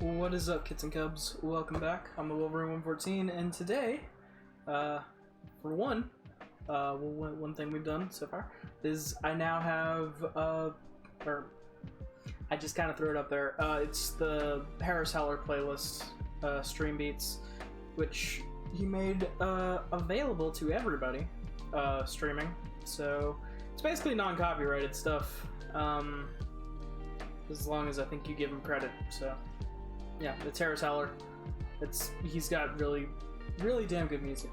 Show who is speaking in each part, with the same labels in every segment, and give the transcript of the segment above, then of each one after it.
Speaker 1: What is up, kits and cubs? Welcome back. I'm the Wolverine114, and today, for one thing we've done so far is I now have, I just kind of threw it up there. It's the Harris Heller playlist, Stream Beats, which he made available to everybody streaming. So it's basically non-copyrighted stuff, as long as I think you give him credit. So yeah, it's Harris Heller. He's got really damn good music.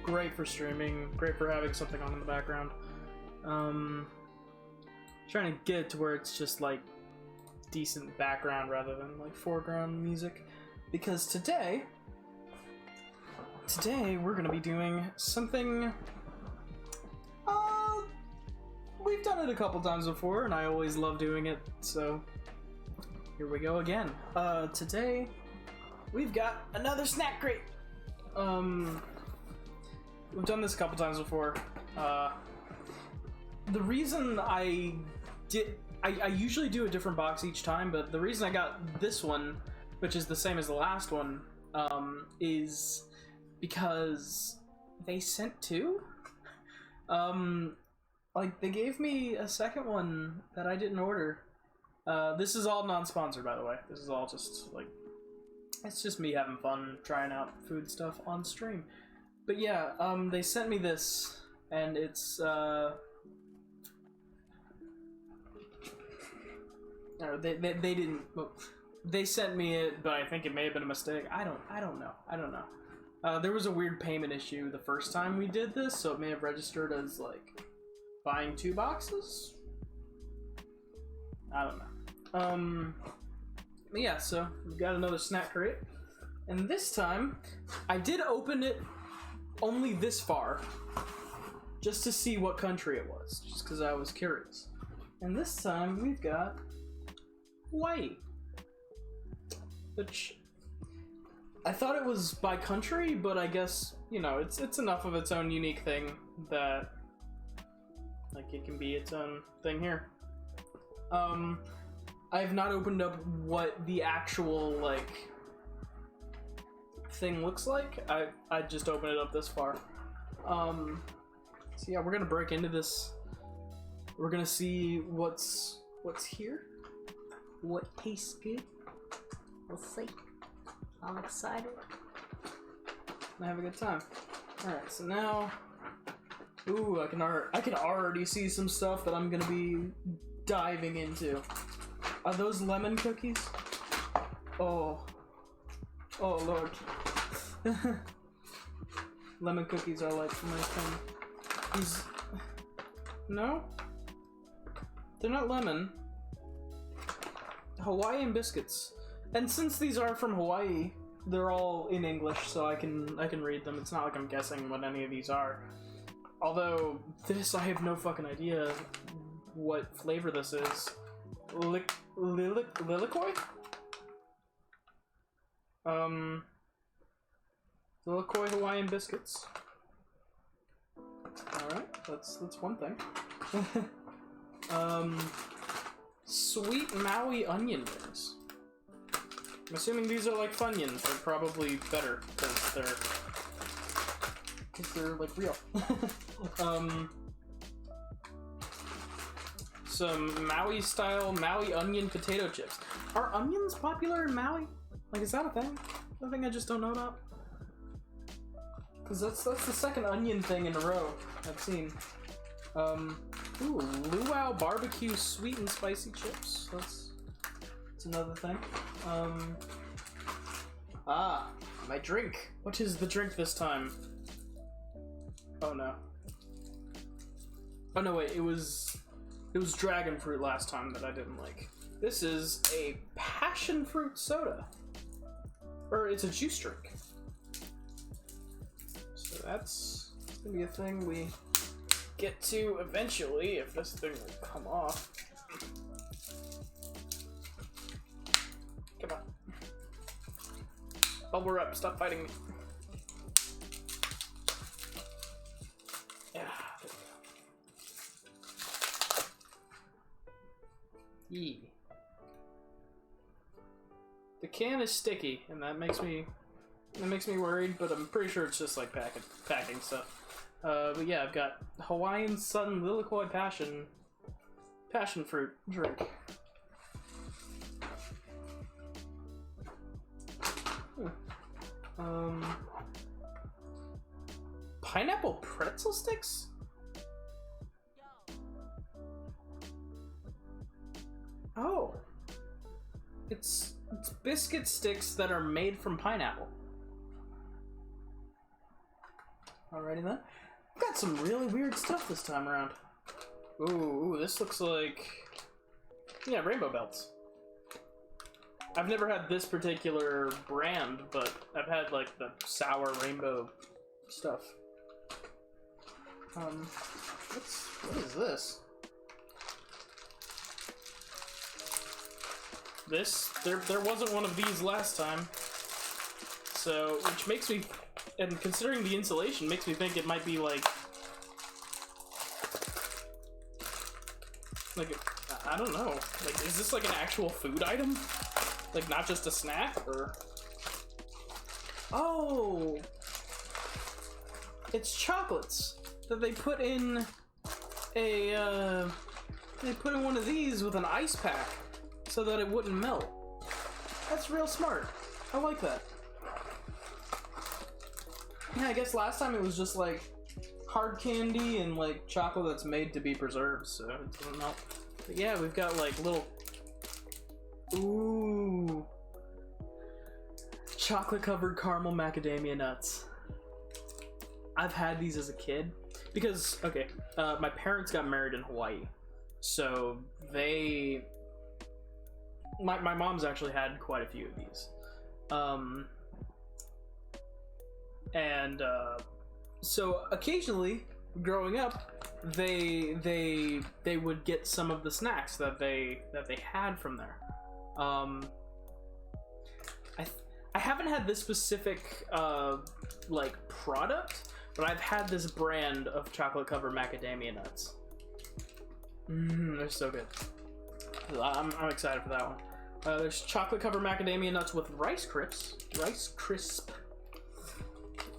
Speaker 1: Great for streaming, great for having something on in the background. Trying to get it to where it's just like decent background rather than like foreground music, because today we're gonna be doing something we've done it a couple times before and I always love doing it, so here we go again. Today we've got another snack crate. We've done this a couple times before. The reason I usually do a different box each time, but the reason I got this one, which is the same as the last one, is because they sent two. Like, they gave me a second one that I didn't order. This is all non-sponsored, by the way. This is all just, like, it's just me having fun trying out food stuff on stream. But yeah, they sent me this, and it's, no, they didn't, well, they sent me it, but I think it may have been a mistake. I don't know. There was a weird payment issue the first time we did this, so it may have registered as, like, buying two boxes? I don't know. But yeah, so we've got another snack crate, and this time I did open it only this far just to see what country it was, just because I was curious. And this time we've got Hawaii, which I thought it was by country, but I guess, you know, it's enough of its own unique thing that, like, it can be its own thing here. I have not opened up what the actual, like, thing looks like. I just opened it up this far. So yeah, we're gonna break into this. We're gonna see what's here. What tastes good. We'll see. I'm excited. I have a good time. Alright, so now, ooh, I can already see some stuff that I'm gonna be diving into. Are those lemon cookies? Oh lord. Lemon cookies are like my thing. These, no? They're not lemon. Hawaiian biscuits. And since these are from Hawaii, they're all in English, so I can read them. It's not like I'm guessing what any of these are. Although this, I have no fucking idea what flavor this is. Lilikoi? Lilikoi Hawaiian biscuits. Alright, that's one thing. Sweet Maui onion rings. I'm assuming these are like Funyuns. They're probably better because they're like real. Some Maui style Maui onion potato chips. Are onions popular in Maui? Like, is that a thing? A thing I just don't know about? Because that's the second onion thing in a row I've seen. Ooh, luau barbecue sweet and spicy chips. That's another thing. My drink. What is the drink this time? Oh no. Oh no, wait, it was dragon fruit last time that I didn't like. This is a passion fruit soda. Or it's a juice drink. So that's gonna be a thing we get to eventually, if this thing will come off. Come on. Bubble wrap, stop fighting me. Yeah, there we go. Yee. can is sticky, and that makes me worried. But I'm pretty sure it's just like packing stuff. But yeah, I've got Hawaiian Sun Lilikoi passion fruit drink. Pineapple pretzel sticks? Oh. It's biscuit sticks that are made from pineapple. Alrighty then. I've got some really weird stuff this time around. Ooh, this looks like... yeah, rainbow belts. I've never had this particular brand, but I've had like the sour rainbow stuff. What is this? There wasn't one of these last time. So, which makes me, and considering the insulation, makes me think it might be like I don't know. Like, is this like an actual food item? Like, not just a snack, or? Oh! It's chocolates that they put in a, they put in one of these with an ice pack so that it wouldn't melt. That's real smart. I like that. Yeah, I guess last time it was just like hard candy and like chocolate that's made to be preserved, so it doesn't melt. But yeah, we've got like little... ooh. Chocolate covered caramel macadamia nuts. I've had these as a kid because, okay, my parents got married in Hawaii, so they... My mom's actually had quite a few of these. So occasionally, growing up, they would get some of the snacks that they had from there. I haven't had this specific like product, but I've had this brand of chocolate covered macadamia nuts. They're so good. I'm excited for that one. There's chocolate covered macadamia nuts with Rice Crisp,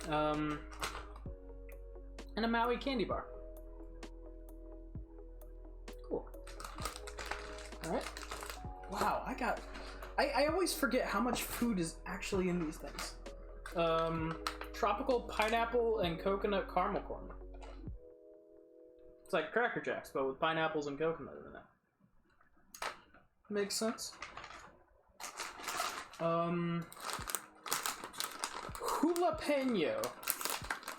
Speaker 1: and a Maui candy bar. Cool. All right. Wow, I always forget how much food is actually in these things. Tropical pineapple and coconut caramel corn. It's like Cracker Jacks, but with pineapples and coconut in it. Makes sense. Jalapeno.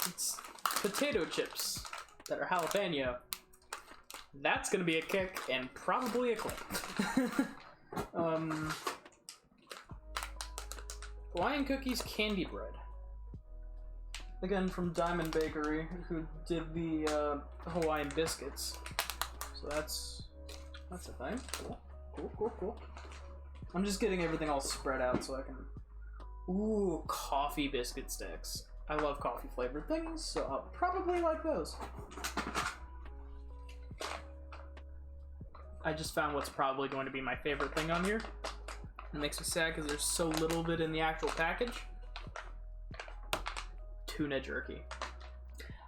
Speaker 1: It's potato chips that are jalapeno. That's gonna be a kick and probably a clip. Hawaiian Cookies Candy Bread. Again, from Diamond Bakery, who did the Hawaiian biscuits. So that's a thing. Cool. I'm just getting everything all spread out so I can... ooh, coffee biscuit sticks. I love coffee flavored things, so I'll probably like those. I just found what's probably going to be my favorite thing on here. It makes me sad because there's so little bit in the actual package. Tuna jerky.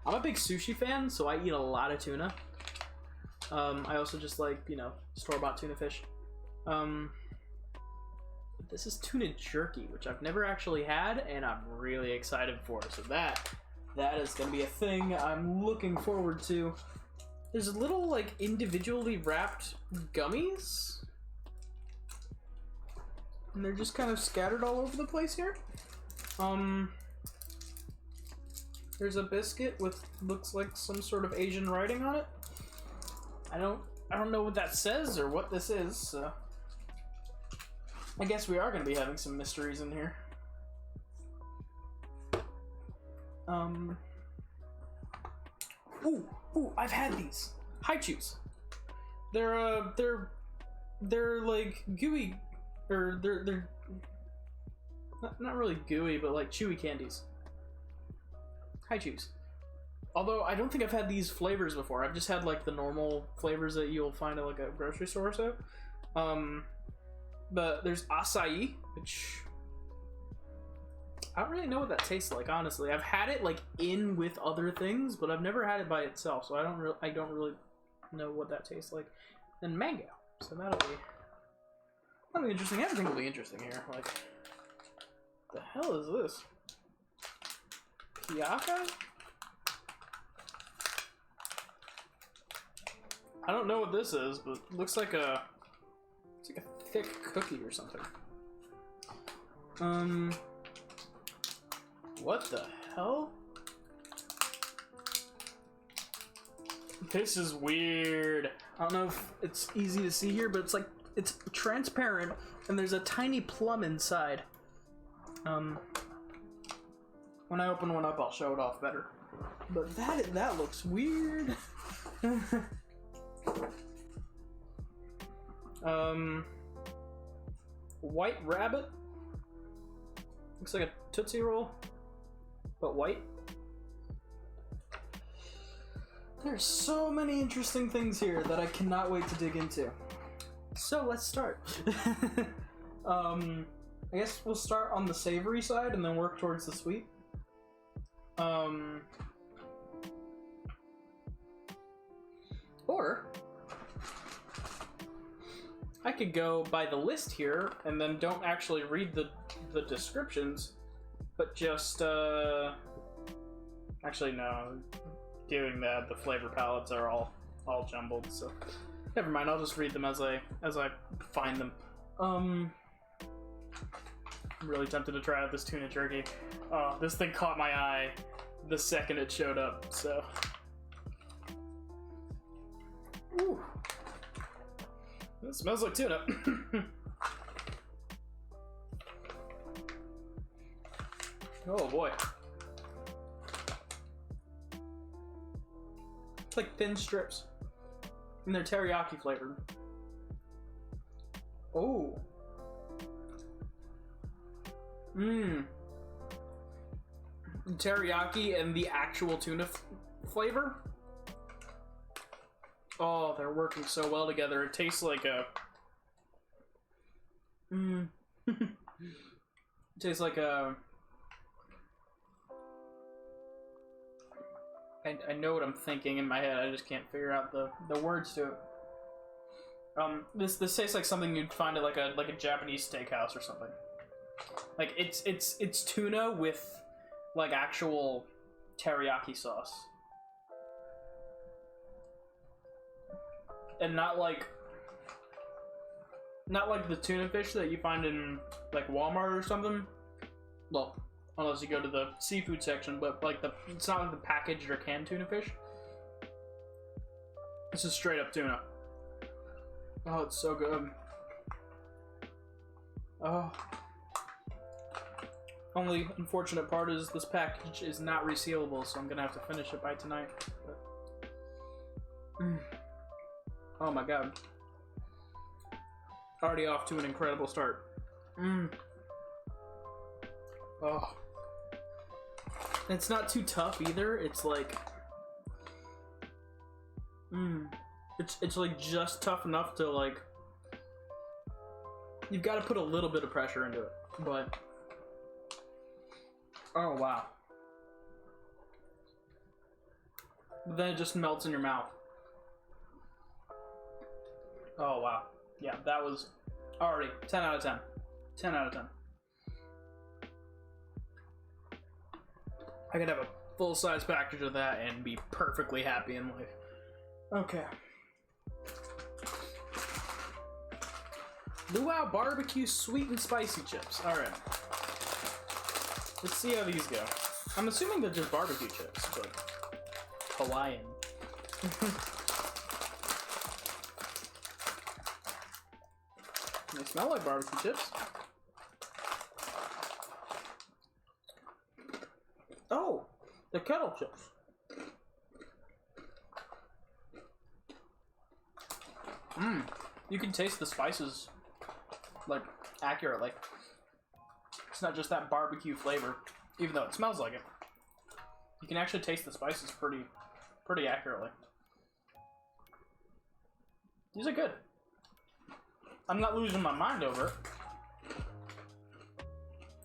Speaker 1: I'm a big sushi fan, so I eat a lot of tuna. I also just like, you know, store-bought tuna fish. This is tuna jerky, which I've never actually had, and I'm really excited for. So that is going to be a thing I'm looking forward to. There's little, like, individually wrapped gummies. And they're just kind of scattered all over the place here. There's a biscuit with, looks like some sort of Asian writing on it. I don't know what that says or what this is, so... I guess we are going to be having some mysteries in here. Ooh, I've had these. Hi-Chews. They're like gooey, or they're not really gooey, but like chewy candies. Hi-Chews. Although I don't think I've had these flavors before. I've just had like the normal flavors that you'll find at like a grocery store or so. But there's acai, which I don't really know what that tastes like, honestly. I've had it like in with other things, but I've never had it by itself, so I don't really know what that tastes like. And mango, so that'll be interesting. Everything will be interesting here. Like, the hell is this? Piaka? I don't know what this is, but it looks like a thick cookie or something. What the hell? This is weird. I don't know if it's easy to see here, but it's transparent and there's a tiny plum inside. When I open one up, I'll show it off better. But that looks weird. White rabbit. Looks like a Tootsie Roll, but white. There's so many interesting things here that I cannot wait to dig into. So let's start. I guess we'll start on the savory side and then work towards the sweet. Or I could go by the list here and then don't actually read the descriptions, but just actually no, doing that the flavor palettes are all jumbled, so never mind. I'll just read them as I find them. I'm really tempted to try out this tuna jerky. This thing caught my eye the second it showed up, so. Ooh. It smells like tuna. Oh boy. It's like thin strips. And they're teriyaki flavored. Oh. Mmm. Teriyaki and the actual tuna flavor. Oh, they're working so well together. It tastes like a... It tastes like a... I know what I'm thinking in my head. I just can't figure out the words to it. This tastes like something you'd find at like a Japanese steakhouse or something. Like it's tuna with like actual teriyaki sauce. And not like the tuna fish that you find in like Walmart or something. Well, unless you go to the seafood section, but like it's not like the packaged or canned tuna fish. This is straight up tuna. Oh, it's so good. Oh. Only unfortunate part is this package is not resealable, so I'm gonna have to finish it by tonight. But... Oh my god. Already off to an incredible start. Oh. It's not too tough either. It's like... It's like just tough enough to like... You've got to put a little bit of pressure into it, but... Oh wow. But then it just melts in your mouth. Oh wow. Yeah, that was already 10 out of 10. 10 out of 10. I could have a full-size package of that and be perfectly happy in life. Okay. Luau Barbecue Sweet and Spicy Chips. Alright. Let's see how these go. I'm assuming they're just barbecue chips, but Hawaiian. They smell like barbecue chips. Oh, they're kettle chips. You can taste the spices, like, accurately. It's not just that barbecue flavor, even though it smells like it. You can actually taste the spices pretty accurately. These are good. I'm not losing my mind over it.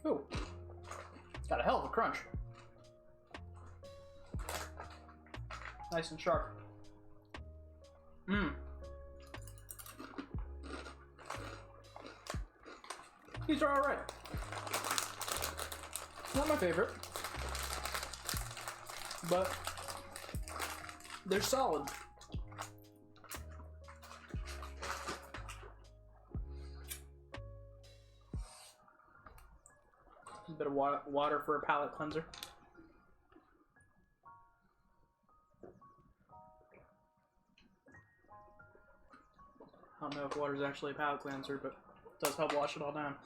Speaker 1: Ooh. Got a hell of a crunch. Nice and sharp. Mmm. These are alright. Not my favorite. But they're solid. A bit of water for a palate cleanser. I don't know if water is actually a palate cleanser, but it does help wash it all down.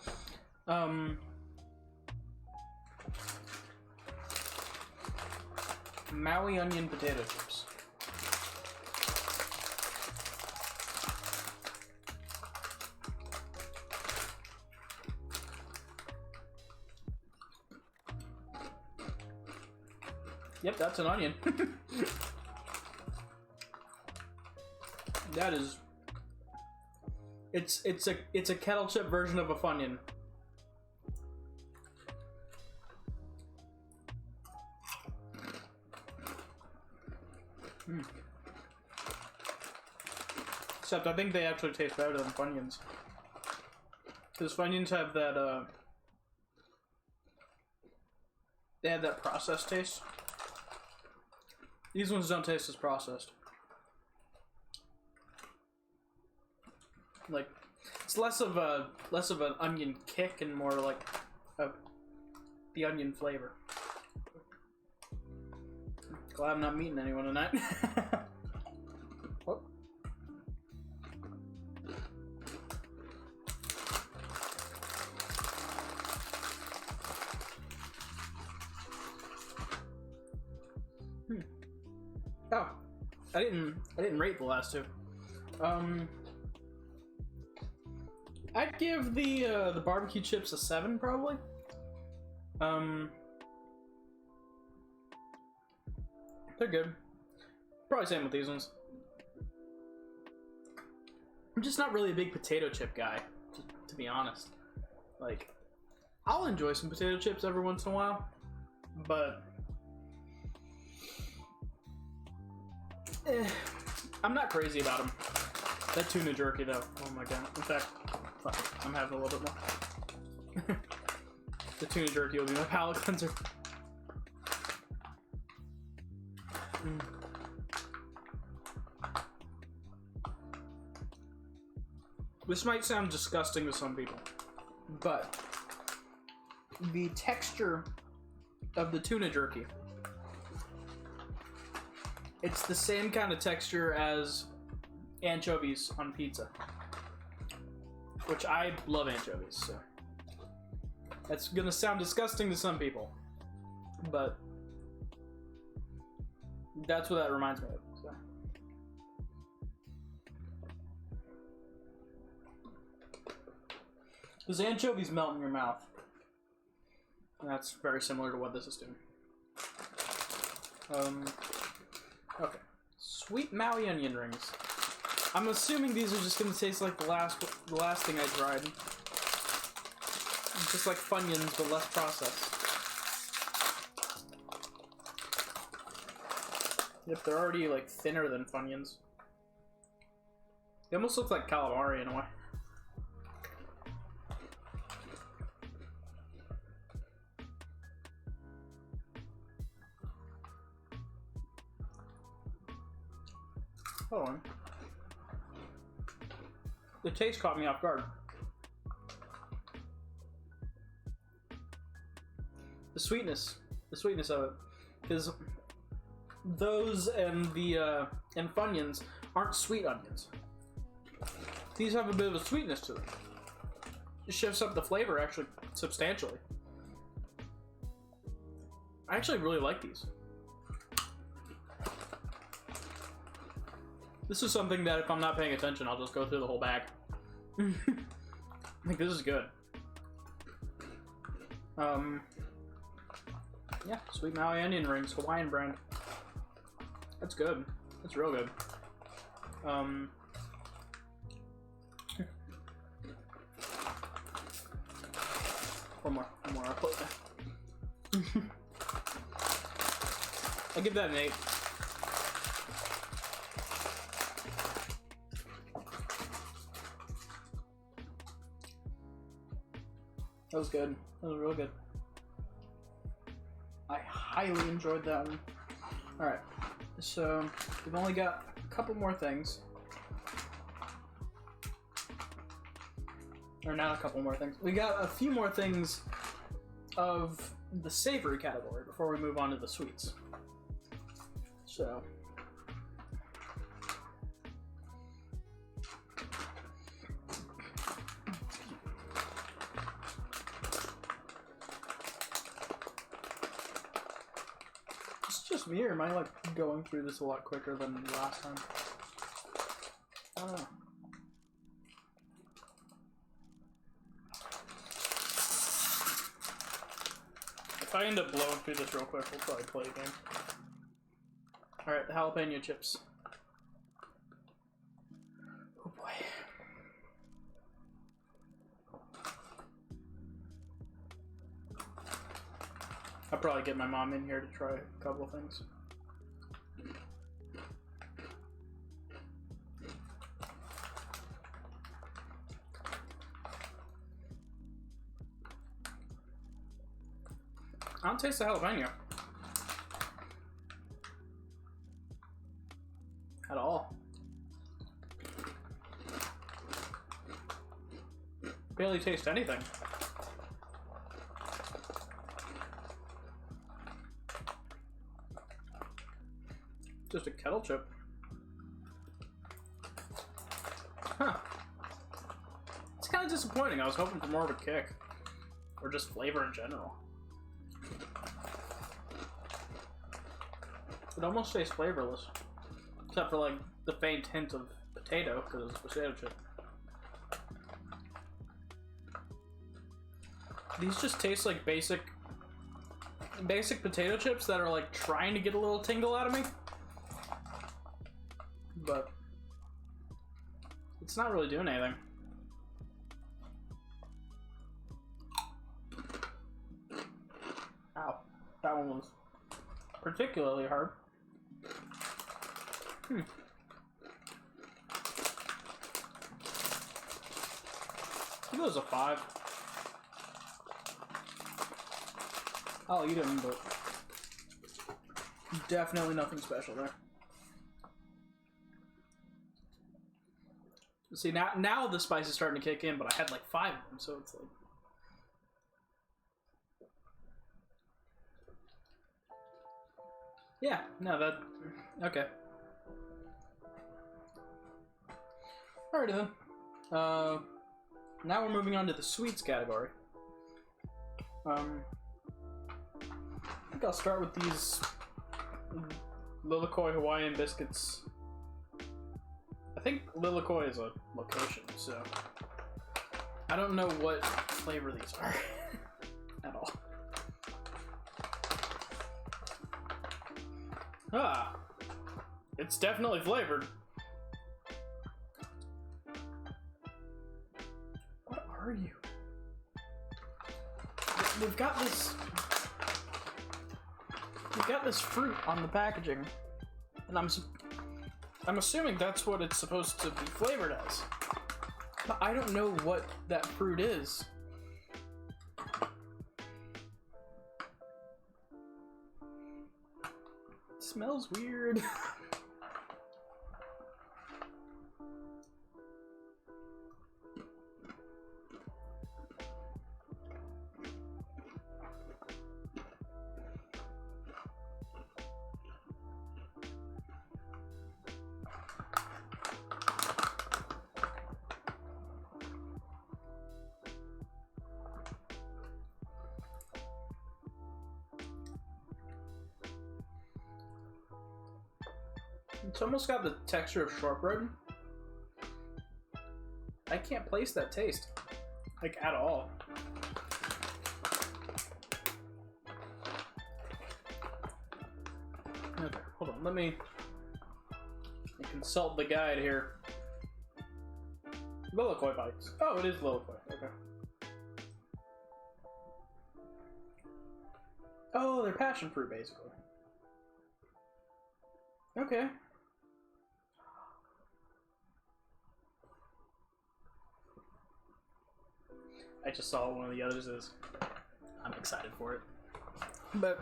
Speaker 1: Maui onion potato chips. Yep, that's an onion. That is. It's a kettle chip version of a Funyun. Except I think they actually taste better than Funyuns. Because Funyuns have that they have that processed taste. These ones don't taste as processed. Like, it's less of an onion kick and more like the onion flavor. Glad I'm not meeting anyone tonight. What? Oh, I didn't rate the last two. I'd give the barbecue chips a 7 probably. They're good. Probably same with these ones. I'm just not really a big potato chip guy, to be honest. Like, I'll enjoy some potato chips every once in a while, but I'm not crazy about them. That tuna jerky though, oh my god. In fact, fuck it, I'm having a little bit more. The tuna jerky will be my palate cleanser. This might sound disgusting to some people, but the texture of the tuna jerky, it's the same kind of texture as anchovies on pizza, which I love anchovies, so that's gonna sound disgusting to some people, but that's what that reminds me of. So. Because anchovies melt in your mouth. And that's very similar to what this is doing. Okay. Sweet Maui onion rings. I'm assuming these are just gonna taste like the last thing I tried. Just like Funyuns, but less processed. Yep, they're already like thinner than Funyuns. They almost look like calamari in a way. Hold on. The taste caught me off guard. The sweetness of it, because those and the and Funyuns aren't sweet onions. These have a bit of a sweetness to them. It shifts up the flavor actually substantially. I actually really like these. This is something that if I'm not paying attention, I'll just go through the whole bag. Like, this is good. Yeah, Sweet Maui onion rings, Hawaiian brand. That's good. That's real good. One more. I'll put that. I'll give that an 8. That was good. That was real good. I highly enjoyed that one. Alright, so we've only got a couple more things. Or not a couple more things. We got a few more things of the savory category before we move on to the sweets. So. It's just me, or am I like going through this a lot quicker than last time? I don't know. If I end up blowing through this real quick, we'll probably play a game. Alright, the jalapeno chips. Oh boy. I'll probably get my mom in here to try a couple of things. I don't taste the jalapeno. At all. Barely taste anything. Just a kettle chip. Huh. It's kind of disappointing. I was hoping for more of a kick. Or just flavor in general. It almost tastes flavorless. Except for like the faint hint of potato, because it's a potato chip. These just taste like basic potato chips that are like trying to get a little tingle out of me. But it's not really doing anything. Ow. That one was particularly hard. He goes a 5. I'll eat him, but definitely nothing special there. See, now the spice is starting to kick in, but I had like 5 of them, so it's like... Yeah, no, that... Okay. Alrighty then. Now we're moving on to the sweets category. I think I'll start with these Lilikoi Hawaiian biscuits. I think Lilikoi is a location, so I don't know what flavor these are at all. Ah, it's definitely flavored. What are you? We've got this fruit on the packaging, and I'm assuming that's what it's supposed to be flavored as. But I don't know what that fruit is. It smells weird. It's almost got the texture of shortbread. I can't place that taste, like, at all. Okay, hold on, let me consult the guide here. Lilikoi bites. Oh, it is Lilikoi, okay. Oh, they're passion fruit, basically. Okay. I just saw one of the others is. I'm excited for it. But,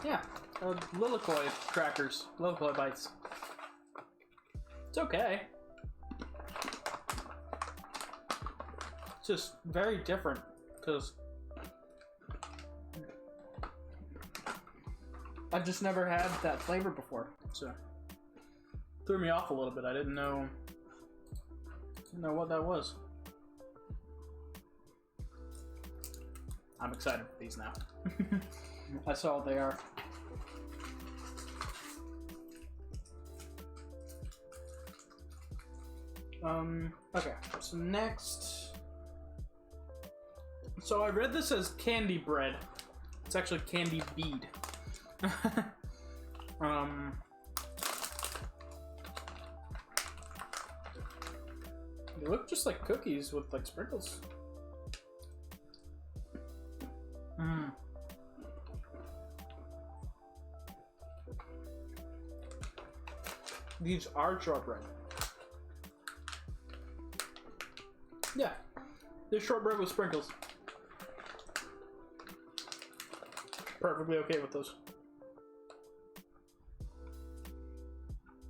Speaker 1: yeah. Lilikoi crackers. Lilikoi bites. It's okay. It's just very different, because I've just never had that flavor before, so threw me off a little bit. I didn't know what that was. I'm excited for these now. I saw what they are. Okay, so next. So I read this as candy bread. It's actually candy bead. They look just like cookies with like sprinkles. These are shortbread. Yeah, they're shortbread with sprinkles. Perfectly okay with those.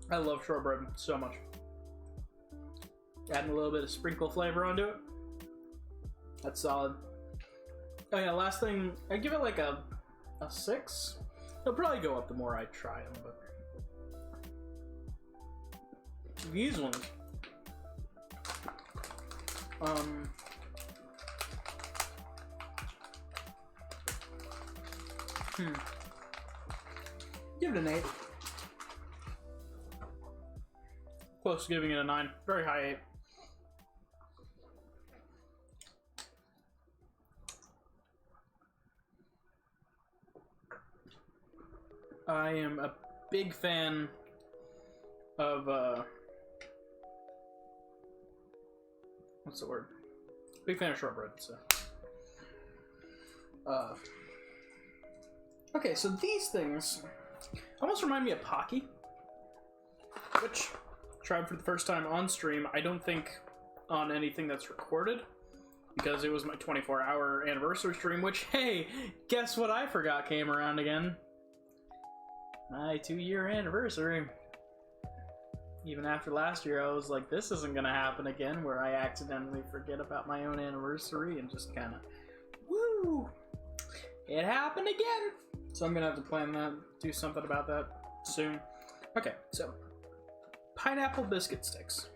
Speaker 1: I love shortbread so much. Adding a little bit of sprinkle flavor onto it. That's solid. Oh yeah, last thing, I give it like a 6. It'll probably go up the more I try them, but these ones. Give it an 8. Close to giving it a 9. Very high 8. I am a big fan of, what's the word? Big fan of shortbread, so. Okay, so these things almost remind me of Pocky, which I tried for the first time on stream. I don't think on anything that's recorded, because it was my 24-hour anniversary stream, which, hey, guess what I forgot came around again? My 2-year anniversary. Even after last year, I was like, this isn't gonna happen again, where I accidentally forget about my own anniversary and just kind of, woo! It happened again! So I'm gonna have to plan that, do something about that soon. Okay, so, pineapple biscuit sticks.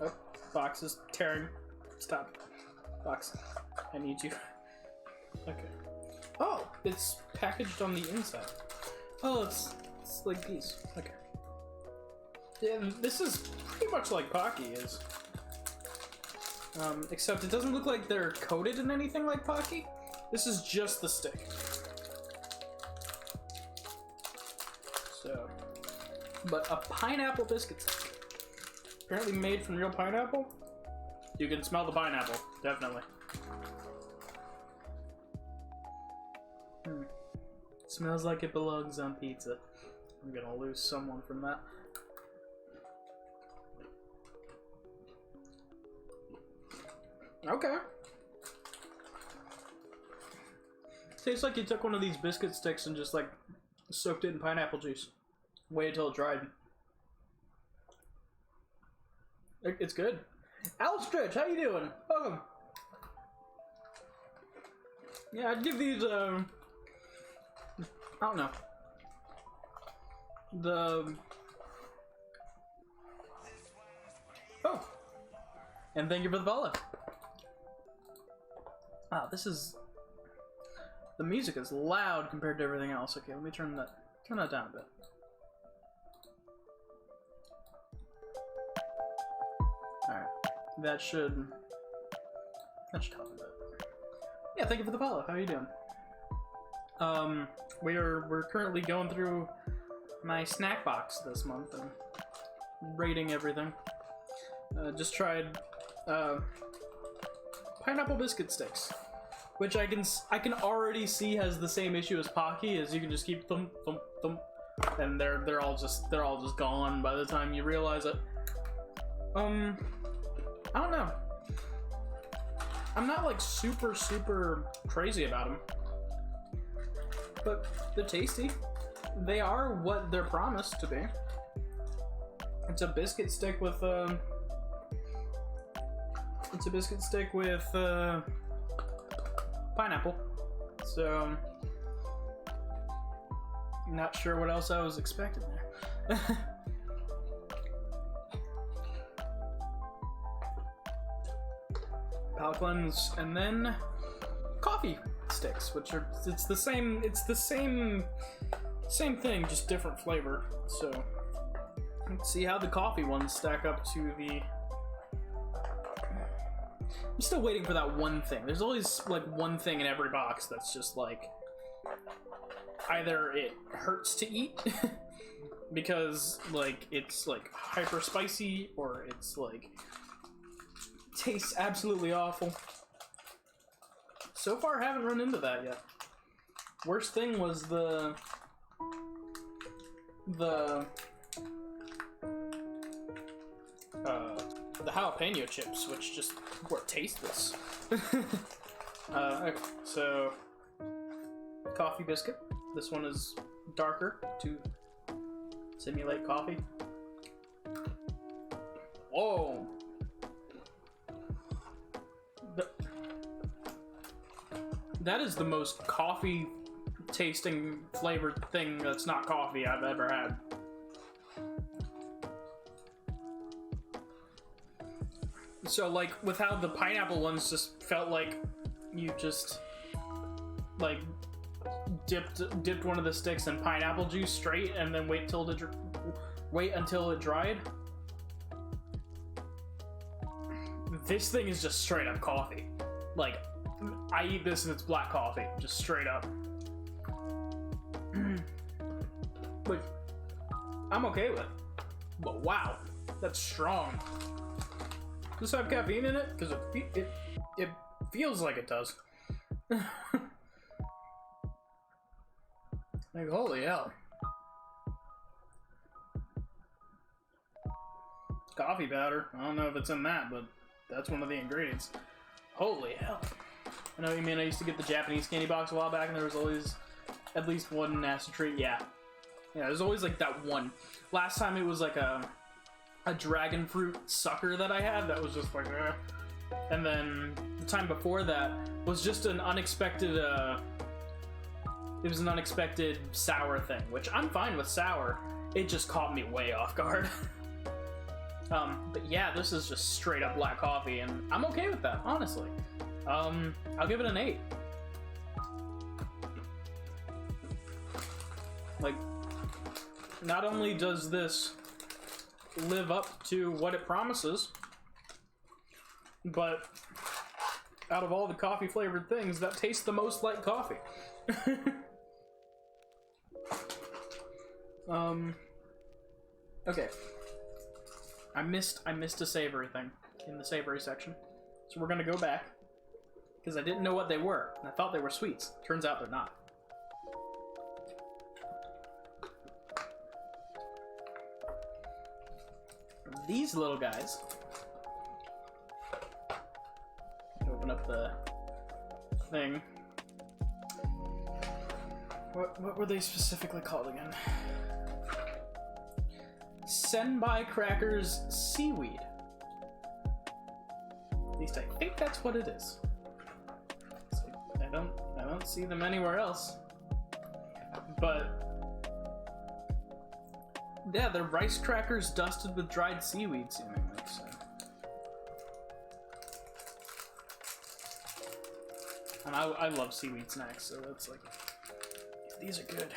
Speaker 1: Oh, box is tearing. Stop. Box. I need you. Okay. Oh, it's packaged on the inside. Oh, it's like these. Okay. Yeah, this is pretty much like Pocky is. Except it doesn't look like they're coated in anything like Pocky. This is just the stick. So, but a pineapple biscuit stick. Apparently made from real pineapple. You can smell the pineapple, definitely. Smells like it belongs on pizza. I'm gonna lose someone from that. Okay. Tastes like you took one of these biscuit sticks and just like soaked it in pineapple juice. Waited till it dried. It's good. Alstridge, how you doing? Welcome. Yeah, I'd give these, I don't know. Oh! And thank you for the follow. Wow, this is... The music is loud compared to everything else. Okay, let me turn that down a bit. Alright. That should help a bit. Yeah, thank you for the follow. How are you doing? We're currently going through my snack box this month and rating everything. Just tried pineapple biscuit sticks, which I can already see has the same issue as Pocky, as you can just keep thump, and they're all just gone by the time you realize it. I don't know. I'm not like super crazy about them, but they're tasty. They are what they're promised to be. It's a biscuit stick with pineapple. So not sure what else I was expecting there. Palate cleanse, and then coffee sticks, which are it's the same thing, just different flavor. So let's see how the coffee ones stack up to the. I'm still waiting for that one thing. There's always like one thing in every box that's just like either it hurts to eat because like it's like hyper spicy, or it's like tastes absolutely awful. So far, I haven't run into that yet. Worst thing was the jalapeno chips, which just were tasteless. Okay, so coffee biscuit. This one is darker to simulate coffee. Whoa! That is the most coffee tasting flavored thing that's not coffee I've ever had. So like with how the pineapple ones just felt like you just like dipped one of the sticks in pineapple juice straight and then wait until it dried. This thing is just straight up coffee. Like I eat this and it's black coffee, just straight up. But I'm okay with it. But wow, that's strong. Does this have caffeine in it? Because it feels like it does. Like, holy hell. Coffee powder. I don't know if it's in that, but that's one of the ingredients. Holy hell. I know what you mean. I used to get the Japanese candy box a while back, and there was always at least one acid treat. Yeah. Yeah, there's always like that one. Last time it was like a dragon fruit sucker that I had that was just like, and then the time before that was just an unexpected, it was an unexpected sour thing, which I'm fine with sour. It just caught me way off guard. But yeah, this is just straight up black coffee, and I'm okay with that, honestly. I'll give it an 8. Like, not only does this live up to what it promises, but out of all the coffee flavored things, that tastes the most like coffee. Okay. I missed a savory thing in the savory section. So we're gonna go back, because I didn't know what they were, and I thought they were sweets. Turns out they're not. These little guys. Open up the thing. What were they specifically called again? Senbai Crackers Seaweed. At least I think that's what it is. So I don't see them anywhere else. But yeah, they're rice crackers dusted with dried seaweed, seemingly. So. And I love seaweed snacks, so that's like, these are good.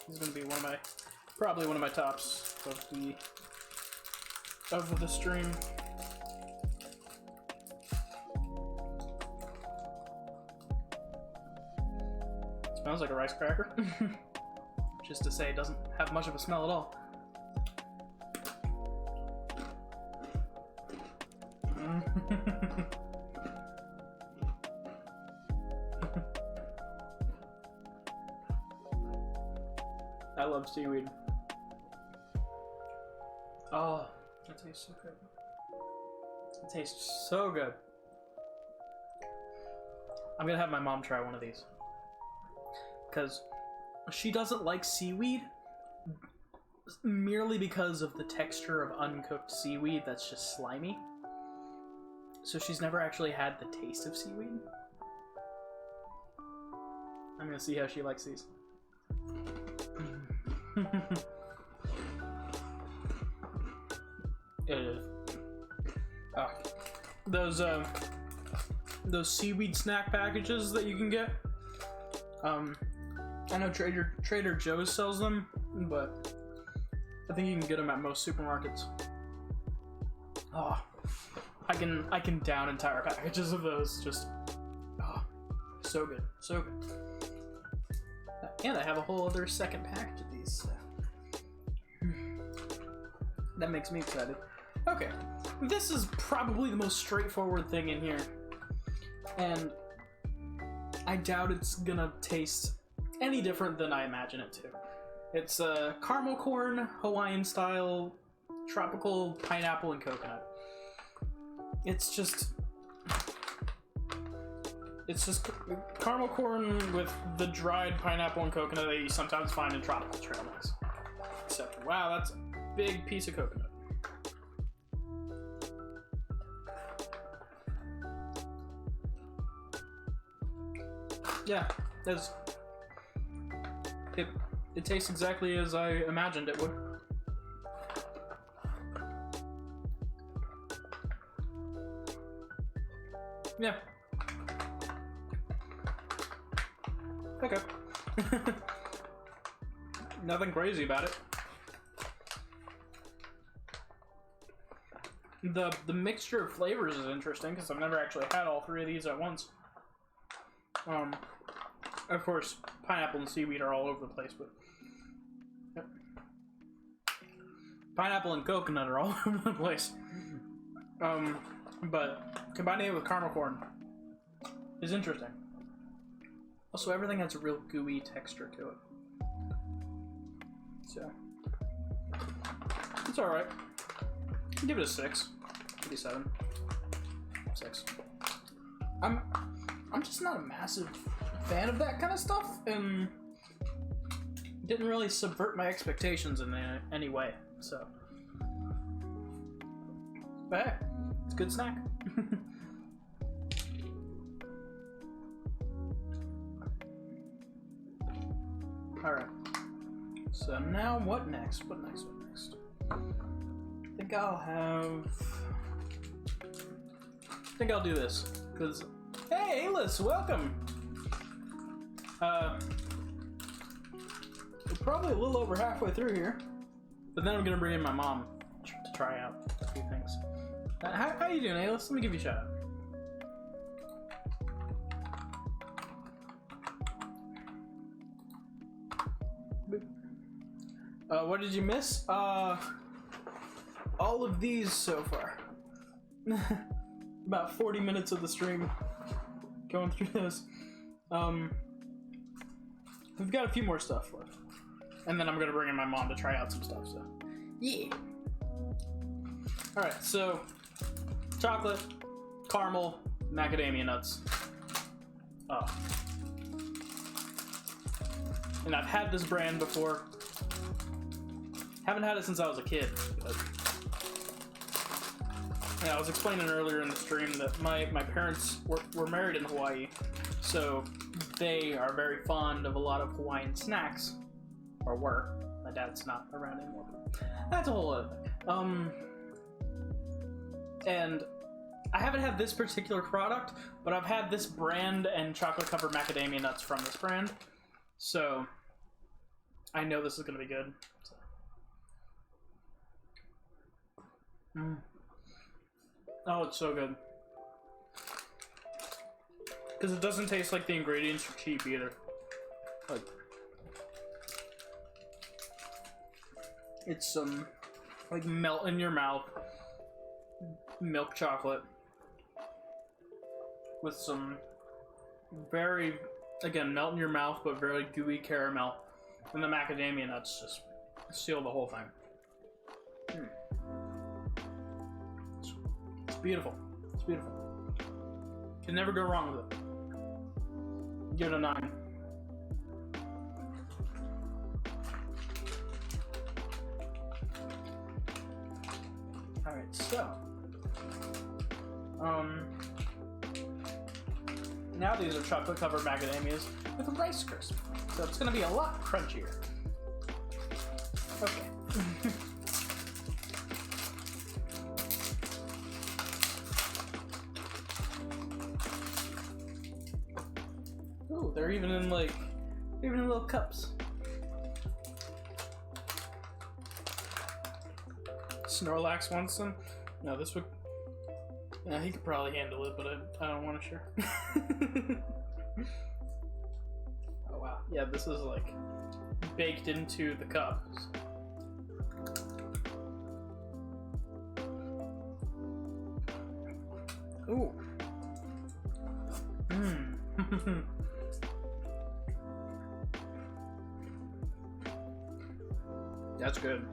Speaker 1: This is gonna be probably one of my tops of the stream. Smells like a rice cracker. Just to say, it doesn't have much of a smell at all. I love seaweed. Oh, that tastes so good. It tastes so good. I'm gonna have my mom try one of these. Because she doesn't like seaweed merely because of the texture of uncooked seaweed that's just slimy. So she's never actually had the taste of seaweed. I'm gonna see how she likes these. It is. Oh. Those seaweed snack packages that you can get. I know Trader Joe's sells them, but I think you can get them at most supermarkets. Oh, I can down entire packages of those. Just, oh, so good, so good. And I have a whole other second package of these. So. That makes me excited. Okay, this is probably the most straightforward thing in here, and I doubt it's gonna taste any different than I imagine it to. It's caramel corn, Hawaiian style, tropical pineapple and coconut. It's just caramel corn with the dried pineapple and coconut that you sometimes find in tropical trail mix. Except, wow, that's a big piece of coconut. Yeah, it tastes exactly as I imagined it would. Yeah. Okay. Nothing crazy about it. The mixture of flavors is interesting because I've never actually had all three of these at once. Of course, pineapple and seaweed are all over the place, but yep. Pineapple and coconut are all over the place. But combining it with caramel corn is interesting. Also, everything has a real gooey texture to it. So, it's alright. Give it a 6. Maybe 7. 6. I'm just not a massive fan of that kind of stuff, and didn't really subvert my expectations in any way, so. But hey, it's a good snack. Alright. So now what next? What next? I think I'll do this, because hey, Aylis, welcome! We're probably a little over halfway through here, but then I'm gonna bring in my mom to try out a few things. How you doing, Aylis? Let me give you a shout out. What did you miss? All of these so far. About 40 minutes of the stream going through this. We've got a few more stuff left. And then I'm gonna bring in my mom to try out some stuff, so. Yeah. Alright, so chocolate, caramel, macadamia nuts. Oh. And I've had this brand before. Haven't had it since I was a kid. But yeah, I was explaining earlier in the stream that my parents were married in Hawaii, so they are very fond of a lot of Hawaiian snacks, or were. My dad's not around anymore, but that's a whole other thing. And I haven't had this particular product, but I've had this brand and chocolate covered macadamia nuts from this brand, so I know this is gonna be good. So. Oh, it's so good. Because it doesn't taste like the ingredients are cheap either. Like, it's some like melt in your mouth milk chocolate with some very, again, melt in your mouth, but very gooey caramel. And the macadamia nuts just seal the whole thing. It's beautiful. It's beautiful. Can never go wrong with it. Give it a 9. Alright, so now these are chocolate covered macadamias with a Rice Crisp. So it's gonna be a lot crunchier. Okay. Ooh, they're even in little cups. Snorlax wants some. No, this would. Yeah, he could probably handle it, but I don't want to share. Oh wow, yeah, this is like baked into the cup. Ooh. Mmm. That's good.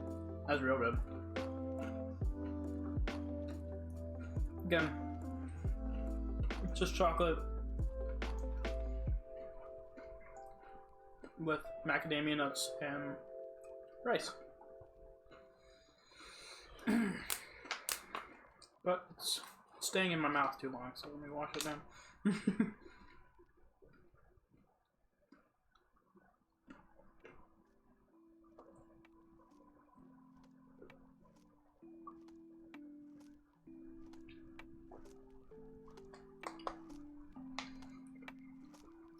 Speaker 1: That's real good. Again, it's just chocolate with macadamia nuts and rice. But it's staying in my mouth too long, so let me wash it down.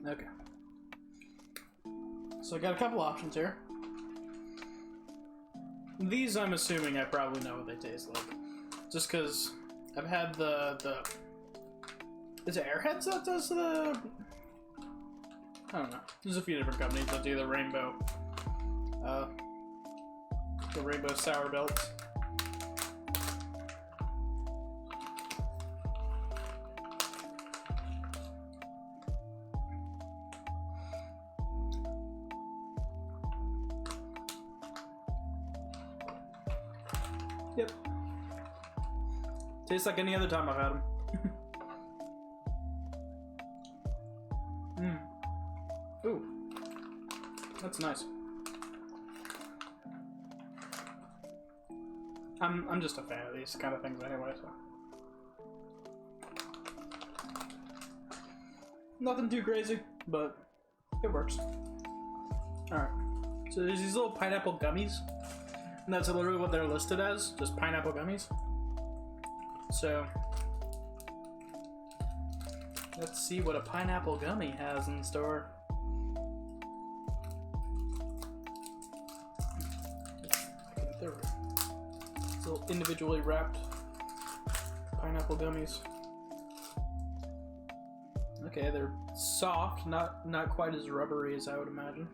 Speaker 1: Okay. So I got a couple options here. These I'm assuming I probably know what they taste like. Just because I've had the... Is it Airheads that does the... I don't know. There's a few different companies that do the rainbow sour belts. Yep. Tastes like any other time I've had them. Ooh. That's nice. I'm just a fan of these kind of things anyway, so. Nothing too crazy, but it works. Alright. So there's these little pineapple gummies. And that's literally what they're listed as, just pineapple gummies. So, let's see what a pineapple gummy has in store. They're little individually wrapped pineapple gummies. Okay, they're soft, not quite as rubbery as I would imagine.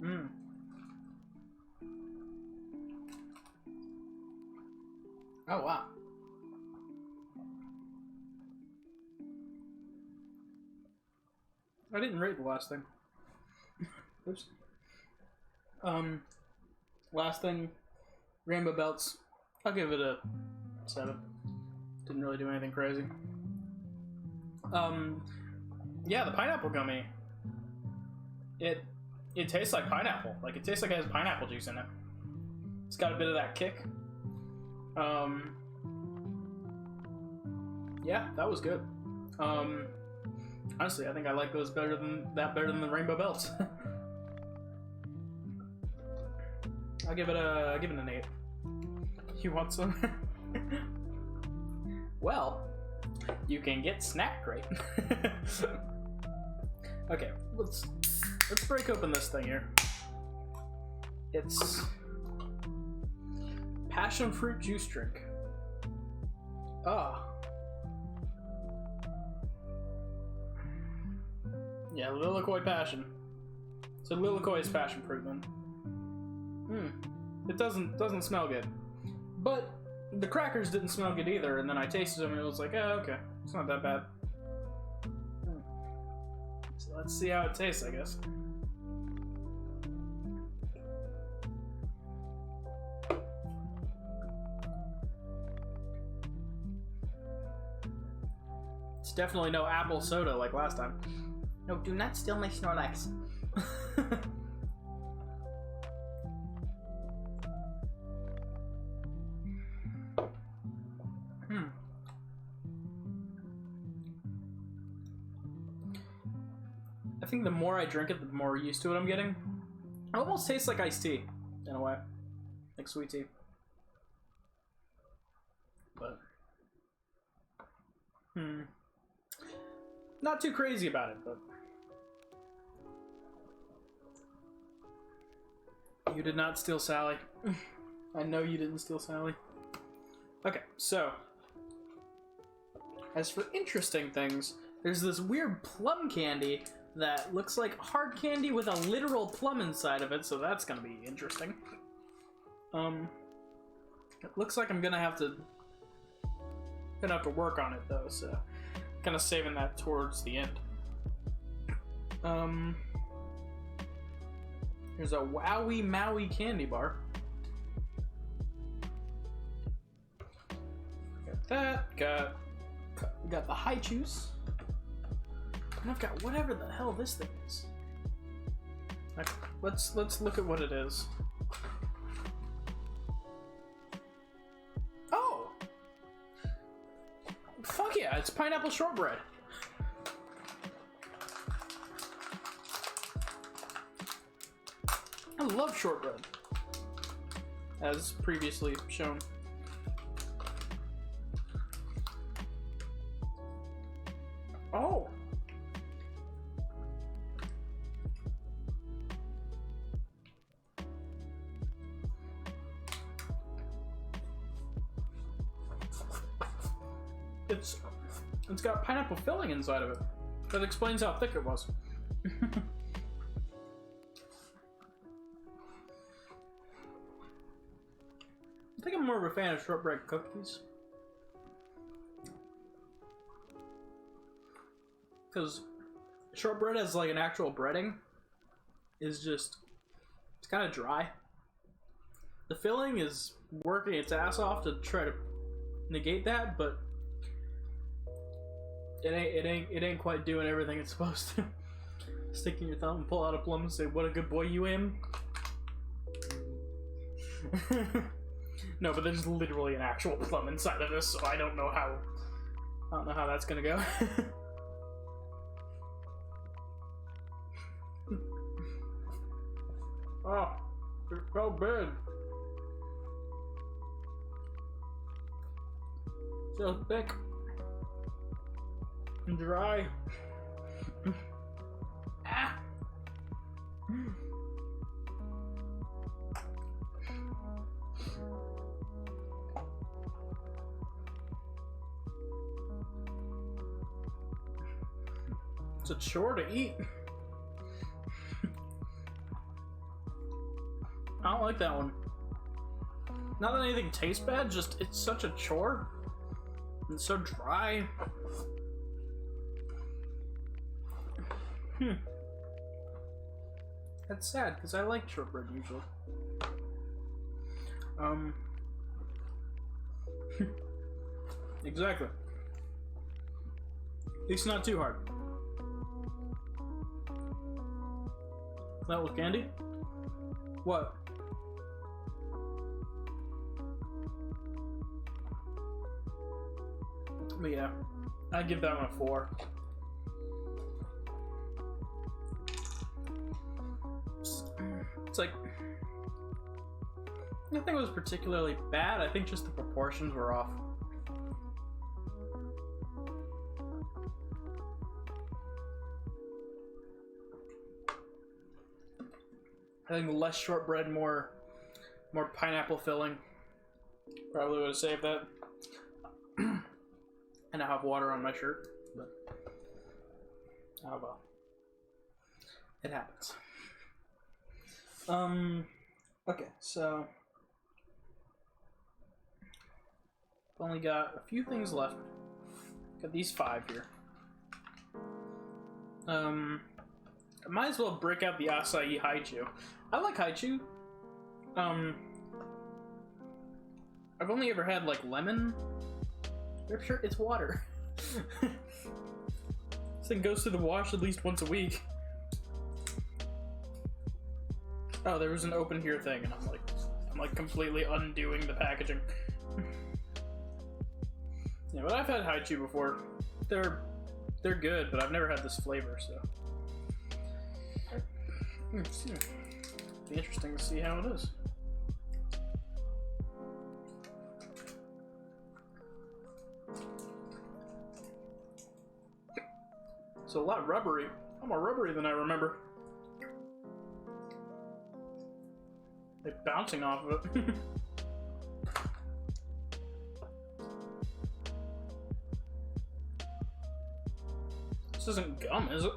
Speaker 1: Mmm. Oh, wow. I didn't rate the last thing. Oops. Last thing, Rainbow Belts. I'll give it a 7. Didn't really do anything crazy. Yeah, the pineapple gummy. It tastes like pineapple. Like, it tastes like it has pineapple juice in it. It's got a bit of that kick. Yeah, that was good. Honestly, I think I like those better than the Rainbow Belts. I'll give it an 8. You want some? Well, you can get Snack Crate. Okay, let's break open this thing here. It's passion fruit juice drink. Ah. Yeah, Lilikoi Passion. So Lilikoi's passion fruit then. It doesn't smell good. But the crackers didn't smell good either, and then I tasted them and it was like, oh, okay. It's not that bad. So let's see how it tastes, I guess. It's definitely no apple soda like last time. No, do not steal my Snorlax. I think the more I drink it, the more used to it I'm getting. It almost tastes like iced tea, in a way. Like sweet tea. But... not too crazy about it, but... You did not steal Sally. I know you didn't steal Sally. Okay, so... as for interesting things, there's this weird plum candy that looks like hard candy with a literal plum inside of it, so that's gonna be interesting. It looks like I'm gonna have to work on it though, so kind of saving that towards the end. There's a Wowie Maui candy bar. Got that. Got the high juice. And I've got whatever the hell this thing is. Okay, let's look at what it is. Oh! Fuck yeah, it's pineapple shortbread. I love shortbread, as previously shown. Oh! It's got pineapple filling inside of it. That explains how thick it was. I think I'm more of a fan of shortbread cookies. Because shortbread as like an actual breading is just, it's kind of dry. The filling is working its ass off to try to negate that, but it ain't quite doing everything it's supposed to. Sticking your thumb and pull out a plum and say, "What a good boy you am." No, but there's literally an actual plum inside of this, so I don't know how that's gonna go. Oh, it's so big. So thick. And dry. Ah. It's a chore to eat. I don't like that one. Not that anything tastes bad, just it's such a chore. It's so dry. That's sad, because I like shortbread usually. Exactly. At least not too hard. That was candy? What? But yeah, I'd give that one a 4. It's like, nothing was particularly bad. I think just the proportions were off. I think less shortbread, more pineapple filling. Probably would have saved that. And I have water on my shirt, but oh well. It happens. Okay, so I've only got a few things left. Got these 5 here. I might as well break out the Acai Haichu. I like Haichu. I've only ever had like lemon. You're sure it's water. This thing goes through the wash at least once a week. Oh, there was an open here thing, and I'm like completely undoing the packaging. Yeah, but I've had Haichu before. They're good, but I've never had this flavor, so. Be interesting to see how it is. It's a lot rubbery. A lot more rubbery than I remember. Like bouncing off of it. This isn't gum, is it?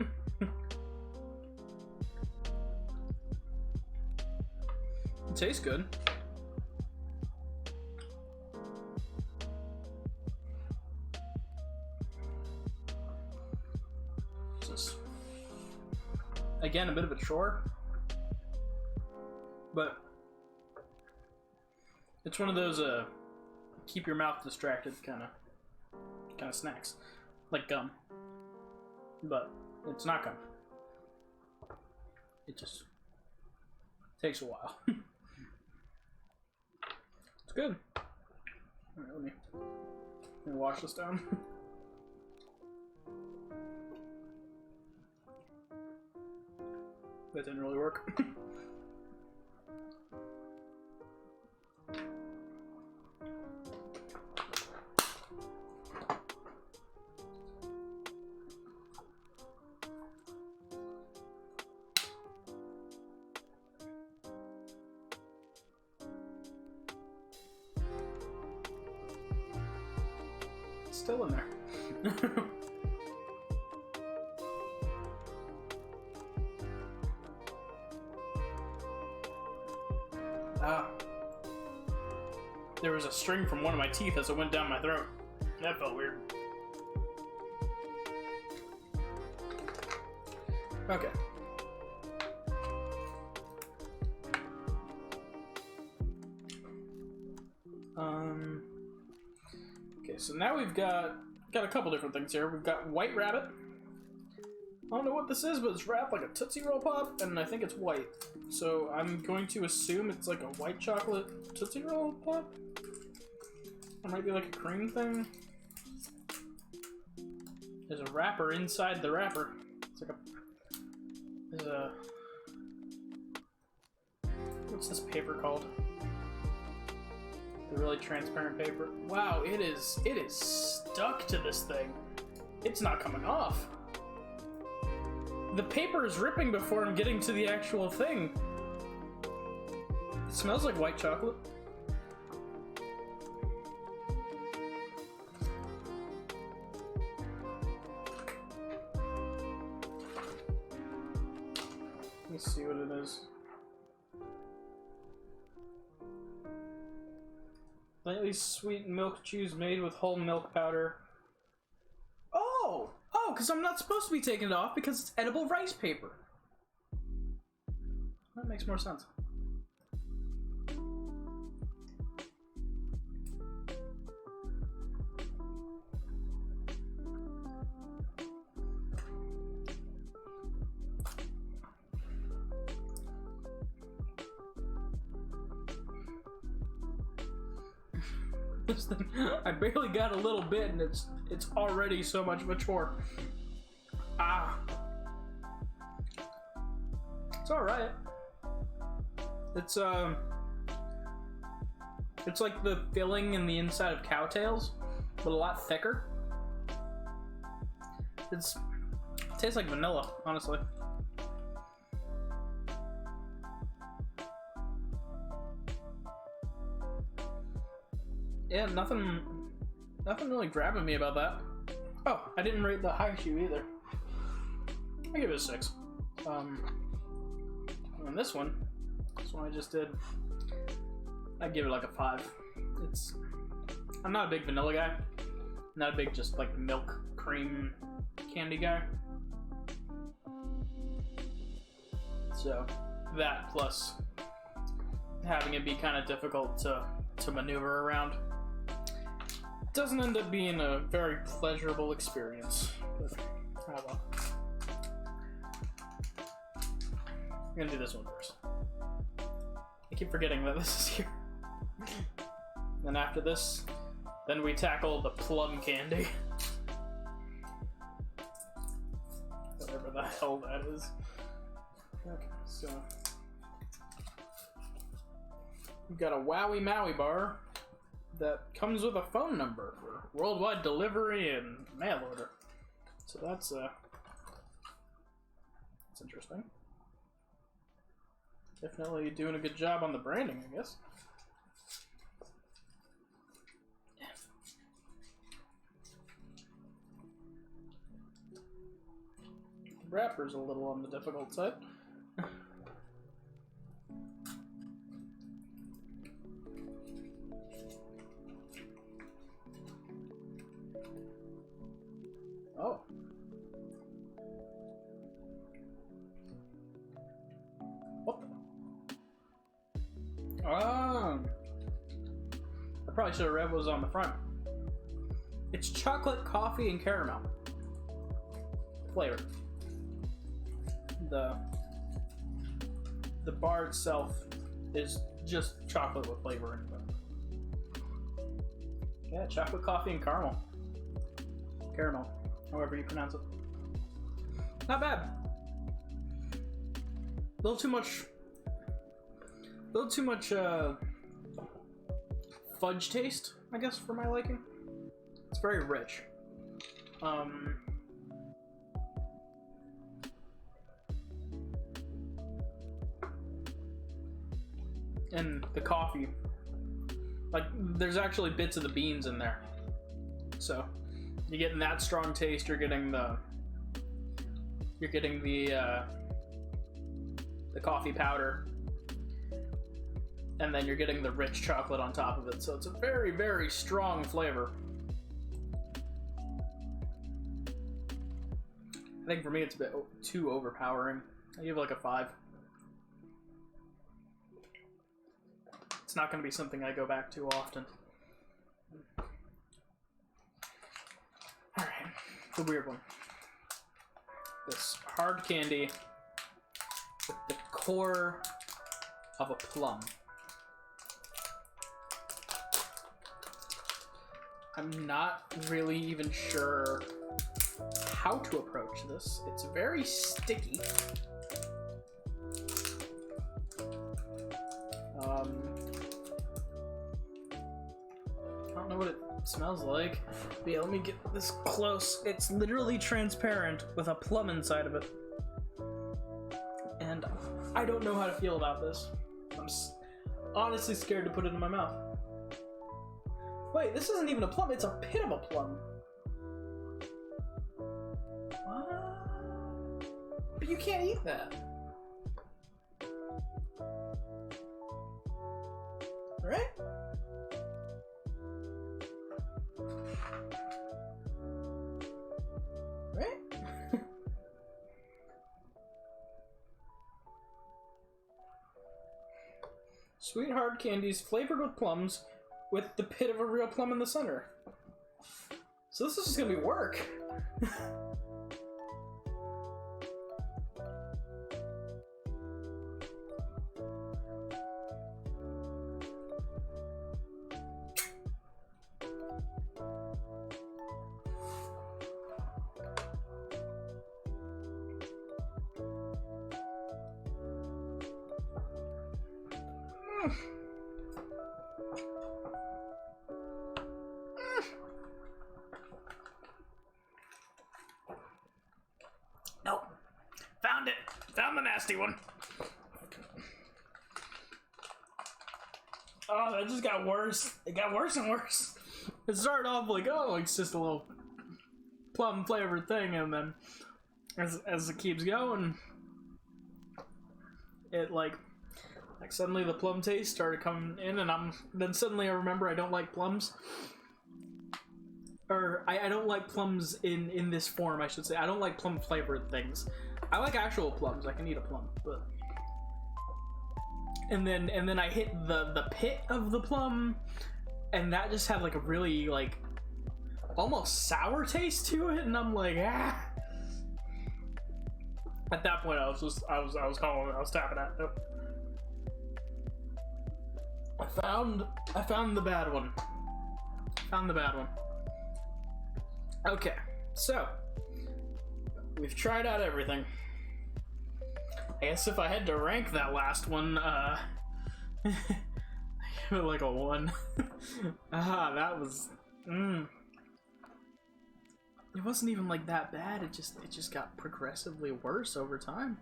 Speaker 1: It tastes good. What's this? Again, a bit of a chore. But it's one of those keep your mouth distracted kind of snacks. Like gum. But it's not gum. It just takes a while. It's good. Alright, let me wash this down. That didn't really work. Still in there. There was a string from one of my teeth as it went down my throat. That felt weird. Okay. Okay, so now we've got a couple different things here. We've got White Rabbit. I don't know what this is, but it's wrapped like a Tootsie Roll Pop, and I think it's white. So I'm going to assume it's like a white chocolate Tootsie Roll Pop. Or might be like a cream thing. There's a wrapper inside the wrapper. It's like there's a... What's this paper called? The really transparent paper. Wow, it is stuck to this thing. It's not coming off. The paper is ripping before I'm getting to the actual thing. It smells like white chocolate. Let me see what it is. Lightly sweet milk chews made with whole milk powder. Oh, because I'm not supposed to be taking it off because it's edible rice paper. That makes more sense. This thing, I barely got a little bit, and it's already so much of a chore. Ah, it's all right. It's like the filling in the inside of cowtails, but a lot thicker. It tastes like vanilla, honestly. Yeah, nothing really grabbing me about that. Oh, I didn't rate the Haichu either. I give it a 6. And this one I just did, I give it like a 5. I'm not a big vanilla guy, Not a big just like milk cream candy guy. So that plus having it be kind of difficult to maneuver around doesn't end up being a very pleasurable experience. But how well. I'm gonna do this one first. I keep forgetting that this is here. Then after this, then we tackle the plum candy. Whatever the hell that is. Okay, so we've got a Wowie Maui bar that comes with a phone number for worldwide delivery and mail order. So that's interesting. Definitely doing a good job on the branding, I guess. The wrapper's a little on the difficult side. Oh. What the? Ah. I probably should have read what was on the front. It's chocolate, coffee, and caramel flavor. The bar itself is just chocolate with flavor in it. Yeah, chocolate, coffee, and caramel. Caramel, however you pronounce it. Not bad. A little too much fudge taste, I guess, for my liking. It's very rich. And the coffee, like, there's actually bits of the beans in there. So you're getting that strong taste. You're getting the coffee powder, and then you're getting the rich chocolate on top of it. So it's a very, very strong flavor. I think for me it's a bit too overpowering. I give it like a 5. It's not going to be something I go back to often. Alright, the weird one. This hard candy with the core of a plum. I'm not really even sure how to approach this. It's very sticky. I don't know what it smells like. But yeah, let me get this close. It's literally transparent with a plum inside of it. And I don't know how to feel about this. I'm honestly scared to put it in my mouth. Wait, this isn't even a plum, it's a pit of a plum. What? But you can't eat that. Right? Right? Sweet hard candies flavored with plums with the pit of a real plum in the center. So this is just gonna be work. Nope. Found it. Found the nasty one. Oh, that just got worse. It got worse and worse. It started off like, oh, it's just a little plum flavored thing, and then as it keeps going, it like suddenly the plum taste started coming in, and then suddenly I remember I don't like plums. or I don't like plums in this form, I should say. I don't like plum flavored things. I like actual plums. I can eat a plum, but and then I hit the pit of the plum, and that just had like a really like almost sour taste to it, and I'm like, ah. At that point, I was tapping out. Nope. I found the bad one. Found the bad one. Okay, so we've tried out everything. I guess if I had to rank that last one, I give it like a 1. That was. It wasn't even like that bad. It just got progressively worse over time.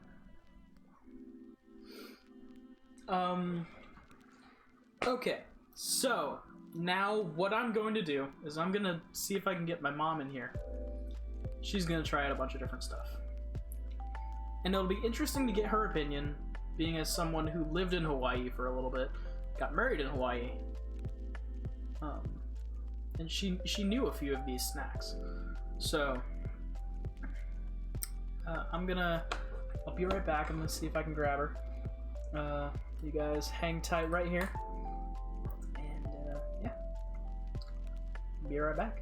Speaker 1: Okay, so now what I'm going to do is I'm gonna see if I can get my mom in here. She's gonna try out a bunch of different stuff, and it'll be interesting to get her opinion, being as someone who lived in Hawaii for a little bit, got married in Hawaii, and she knew a few of these snacks. So I'll be right back. I'm gonna see if I can grab her. You guys hang tight right here, and yeah, be right back.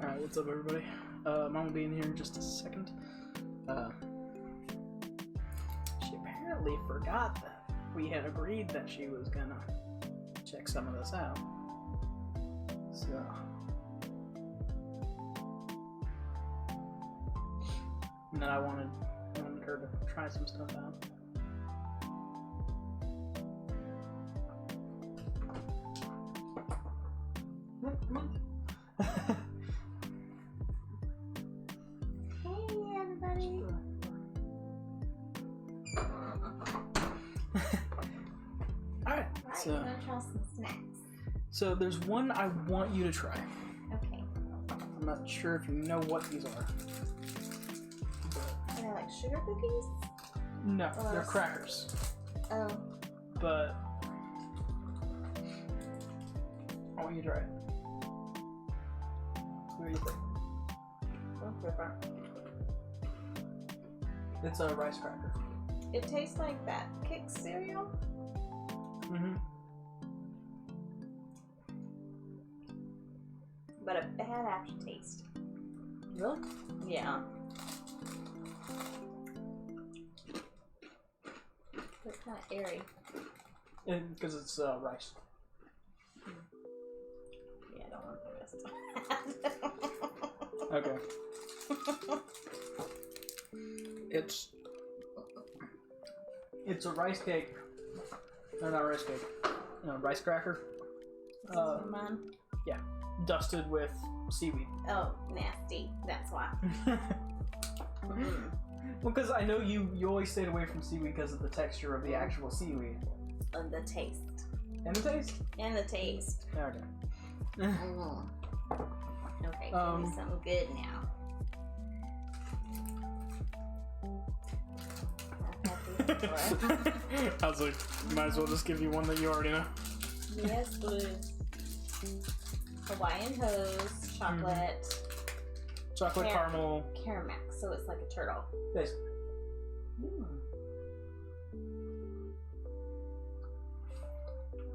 Speaker 1: Alright, what's up everybody? Mom will be in here in just a second. She apparently forgot that we had agreed that she was gonna check some of this out. So... and then I wanted her to try some stuff out. Come on.
Speaker 2: Hey everybody.
Speaker 1: So-
Speaker 2: you want to try some snacks?
Speaker 1: So there's one I want you to try.
Speaker 2: Okay.
Speaker 1: I'm not sure if you know what these are.
Speaker 2: Are they like sugar cookies?
Speaker 1: No,
Speaker 2: Well,
Speaker 1: they're crackers.
Speaker 2: Oh.
Speaker 1: But I want you to try it. What do you think?
Speaker 2: That's different.
Speaker 1: It's a rice cracker.
Speaker 2: It tastes like that Kix cereal.
Speaker 1: Mm-hmm.
Speaker 2: But a bad aftertaste.
Speaker 1: Really?
Speaker 2: Yeah. It's kind of airy.
Speaker 1: Because it's rice.
Speaker 2: Yeah, I don't want the rest of that.
Speaker 1: Okay. It's a rice cake. No, not rice cake. No, rice cracker.
Speaker 2: Mine?
Speaker 1: Yeah, dusted with seaweed.
Speaker 2: Oh, nasty. That's why.
Speaker 1: Well, because I know you always stayed away from seaweed because of the texture of the actual seaweed.
Speaker 2: And the taste.
Speaker 1: And the taste?
Speaker 2: And the taste.
Speaker 1: Okay.
Speaker 2: Okay, give me something good now.
Speaker 1: I was like, might as well just give you one that you already know.
Speaker 2: Yes, please. Hawaiian Toast, chocolate,
Speaker 1: Chocolate caramel.
Speaker 2: Caramax, so it's like a turtle.
Speaker 1: Basically.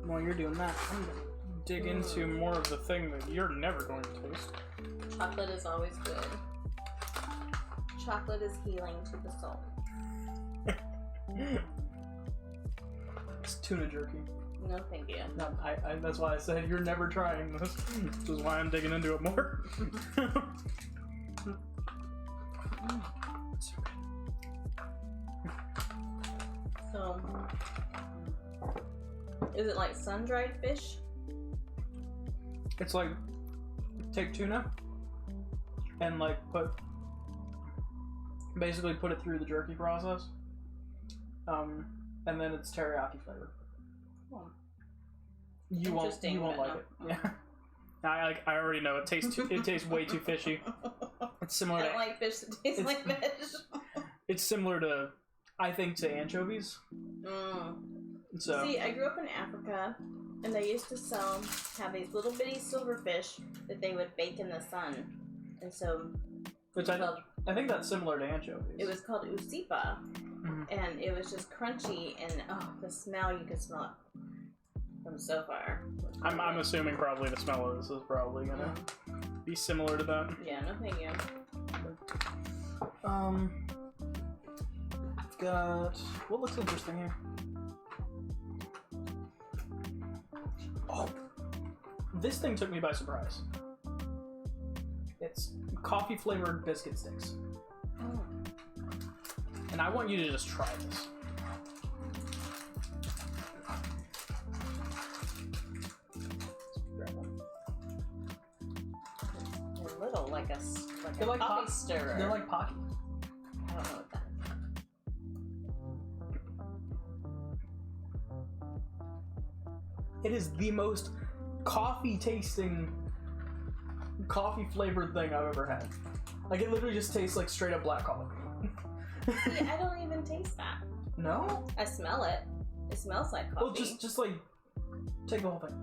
Speaker 1: While you're doing that, I'm gonna dig into more of the thing that you're never going to taste.
Speaker 2: Chocolate is always good. Chocolate is healing to the soul.
Speaker 1: It's tuna jerky.
Speaker 2: No, thank you.
Speaker 1: No, I that's why I said you're never trying this. Which is why I'm digging into it more.
Speaker 2: So, is it like sun-dried fish?
Speaker 1: It's like, take tuna and like basically put it through the jerky process. And then it's teriyaki flavor.
Speaker 2: Oh.
Speaker 1: You won't like it. Yeah. I already know it tastes way too fishy. It's similar.
Speaker 2: I don't like fish that tastes like fish.
Speaker 1: It's similar to, I think, to anchovies. So
Speaker 2: see, I grew up in Africa, and they used to have these little bitty silverfish that they would bake in the sun, and so
Speaker 1: I think that's similar to anchovies.
Speaker 2: it was called usipa, and it was just crunchy, and the smell, you could smell it from so far.
Speaker 1: I'm assuming probably the smell of this is probably gonna be similar to that.
Speaker 2: Yeah, no thank you.
Speaker 1: I've got what looks interesting here. Oh, this thing took me by surprise. It's coffee flavored biscuit sticks.
Speaker 2: Oh.
Speaker 1: And I want you to just try this. Grab one.
Speaker 2: They're little, like
Speaker 1: They're
Speaker 2: a
Speaker 1: like
Speaker 2: coffee stirrer.
Speaker 1: They're like Pocky.
Speaker 2: I don't know what that is.
Speaker 1: It is the most coffee-tasting, coffee-flavored thing I've ever had. Like, it literally just tastes like straight-up black coffee.
Speaker 2: See, I don't even taste that.
Speaker 1: No?
Speaker 2: I smell it. It smells like coffee.
Speaker 1: Well, just like, take the whole thing.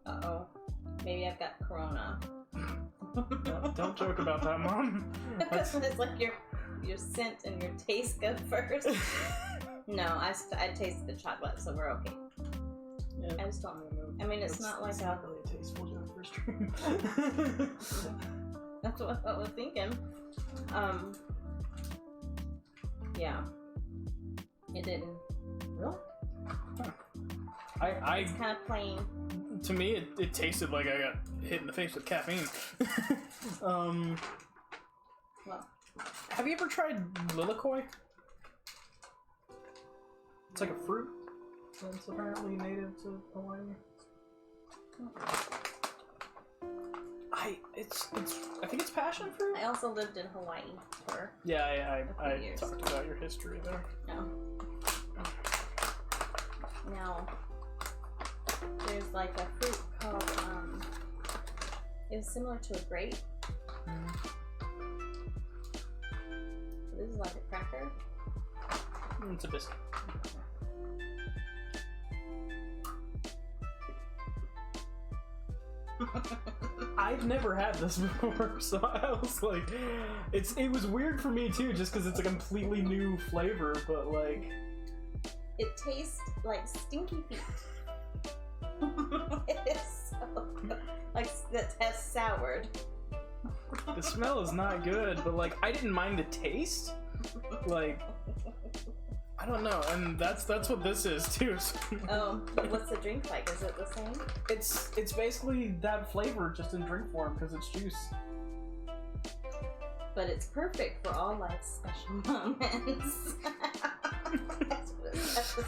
Speaker 2: Uh-oh. Maybe I've got Corona.
Speaker 1: Don't joke about that, Mom.
Speaker 2: It's like your scent and your taste go first. No, I tasted the chocolate, so we're okay.
Speaker 1: Yeah.
Speaker 2: I just don't. I mean, it's not like
Speaker 1: not really a tasteful joke for stream.
Speaker 2: That's what I was thinking. Yeah. It didn't.
Speaker 1: Really? Huh.
Speaker 2: It's kind of plain.
Speaker 1: To me, it tasted like I got hit in the face with caffeine.
Speaker 2: Well,
Speaker 1: have you ever tried lilikoi? It's like a fruit that's apparently native to Hawaii. I think it's passion fruit.
Speaker 2: I also lived in Hawaii for
Speaker 1: Yeah, I
Speaker 2: years.
Speaker 1: talked about your history there.
Speaker 2: no. Now there's like a fruit called it's similar to a grape. This is like a cracker.
Speaker 1: It's a biscuit. I've never had this before, so I was like, it was weird for me too, just because it's a completely new flavor. But like,
Speaker 2: It tastes like stinky feet. It is so good. Like that has soured.
Speaker 1: the smell is not good, but like, I didn't mind the taste. Like, I don't know, and that's what this is too. So
Speaker 2: Oh, what's the drink like? Is it the same?
Speaker 1: it's basically that flavor just in drink form because it's juice.
Speaker 2: But it's perfect for all life's special moments. That's what it says.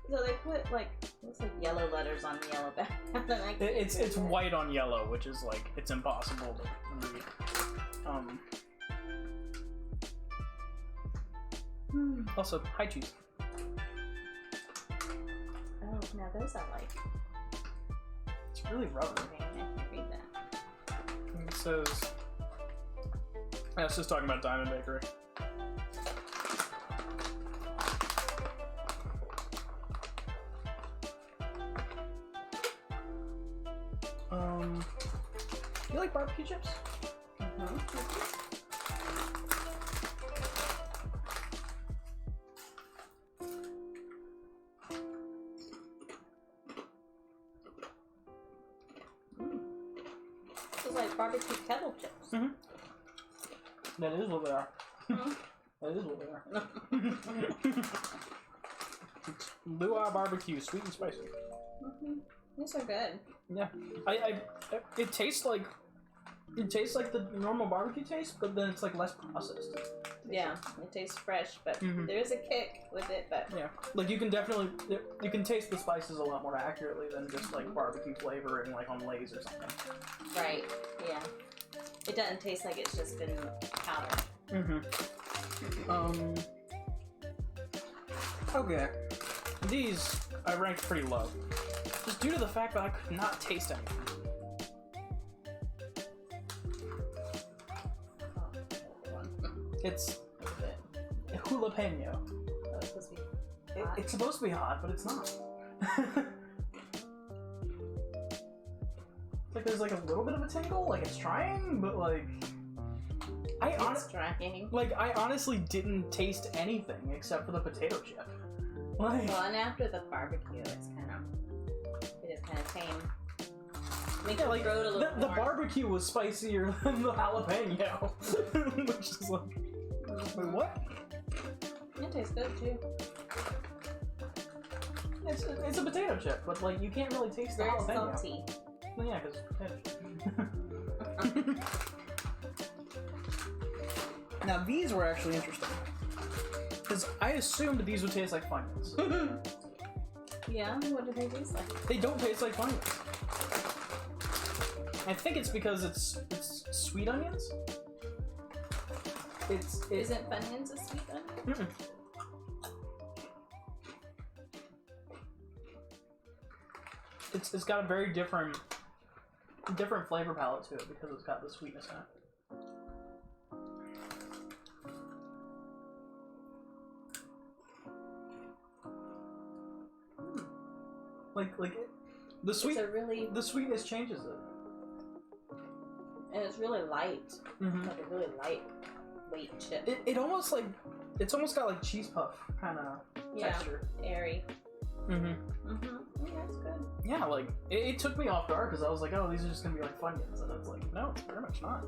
Speaker 2: So they put like looks like yellow letters on the yellow background. And I can't
Speaker 1: It's
Speaker 2: read it.
Speaker 1: white on yellow, which is like it's impossible to read. Also, high cheese.
Speaker 2: Oh, now those I like.
Speaker 1: It's really rubbery.
Speaker 2: Okay, I can't read that.
Speaker 1: It says. It's just talking about Diamond Bakery. You like barbecue chips?
Speaker 2: It's like barbecue kettle chips.
Speaker 1: That is what they are.
Speaker 2: Mhm.
Speaker 1: That is what they are. It's Luau barbecue, sweet and spicy.
Speaker 2: These are good.
Speaker 1: Yeah, it tastes like the normal barbecue taste, but then it's like less processed.
Speaker 2: Yeah, it tastes fresh, but
Speaker 1: Mhm.
Speaker 2: there is a kick with it. But
Speaker 1: Yeah, like you can taste the spices a lot more accurately than just like barbecue flavoring like on Lay's or something.
Speaker 2: right, yeah, it doesn't taste like it's just been powdered.
Speaker 1: Okay, these I ranked pretty low, just due to the fact that I could not taste anything. It's jalapeno.
Speaker 2: Oh, it's supposed to be hot.
Speaker 1: It's supposed to be hot, but it's not. It's like there's like a little bit of a tingle, like it's trying, but like I honestly didn't taste anything except for the potato chip. Like,
Speaker 2: Well, and after the barbecue, it is kind of tame. Make
Speaker 1: yeah,
Speaker 2: your
Speaker 1: like
Speaker 2: throat a little
Speaker 1: the
Speaker 2: more.
Speaker 1: barbecue was spicier than the jalapeno, which is like, wait, what?
Speaker 2: It tastes good too.
Speaker 1: It's a potato chip, but like you can't really taste the
Speaker 2: Very
Speaker 1: jalapeno.
Speaker 2: salty.
Speaker 1: Well, yeah, because potato chip. Now these were actually interesting because I assumed these would taste like Funyuns.
Speaker 2: Yeah, what do they taste like?
Speaker 1: They don't taste like Funyuns. I think it's because it's sweet onions.
Speaker 2: Isn't Funyuns a sweet onion?
Speaker 1: Mm-mm. It's got a very different flavor palette to it because it's got the sweetness in it. The sweetness changes it.
Speaker 2: And it's really light.
Speaker 1: Mm-hmm.
Speaker 2: Like a really lightweight chip.
Speaker 1: It's almost got like cheese puff kind of texture.
Speaker 2: Airy.
Speaker 1: Mm-hmm.
Speaker 2: Yeah, that's good.
Speaker 1: Yeah, like it took me off guard because I was like, oh, these are just gonna be like Funyuns, and it's like, no, it's very much not.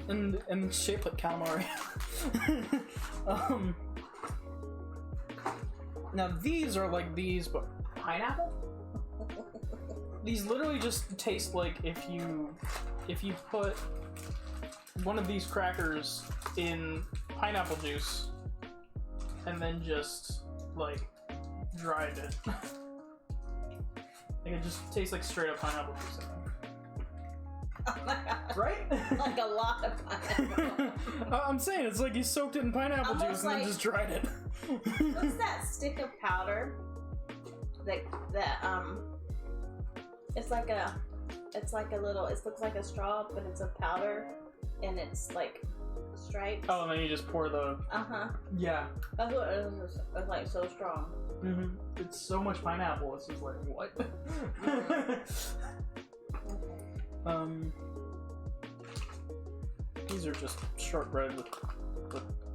Speaker 1: And shaped like calamari. Now these are like these, but pineapple. These literally just taste like if you put one of these crackers in pineapple juice and then just like dried it. Like it just tastes like straight up pineapple juice. Right?
Speaker 2: Like a lot of pineapple.
Speaker 1: I'm saying it's like you soaked it in pineapple
Speaker 2: Almost
Speaker 1: juice and then
Speaker 2: like-
Speaker 1: just dried it.
Speaker 2: What's that stick of powder? It's like a little. It looks like a straw, but it's a powder, and it's like stripes.
Speaker 1: Oh, and then you just pour the. Yeah.
Speaker 2: That's what it is. It's like so strong.
Speaker 1: Mm-hmm. It's so much pineapple. It's just like what? These are just shortbread with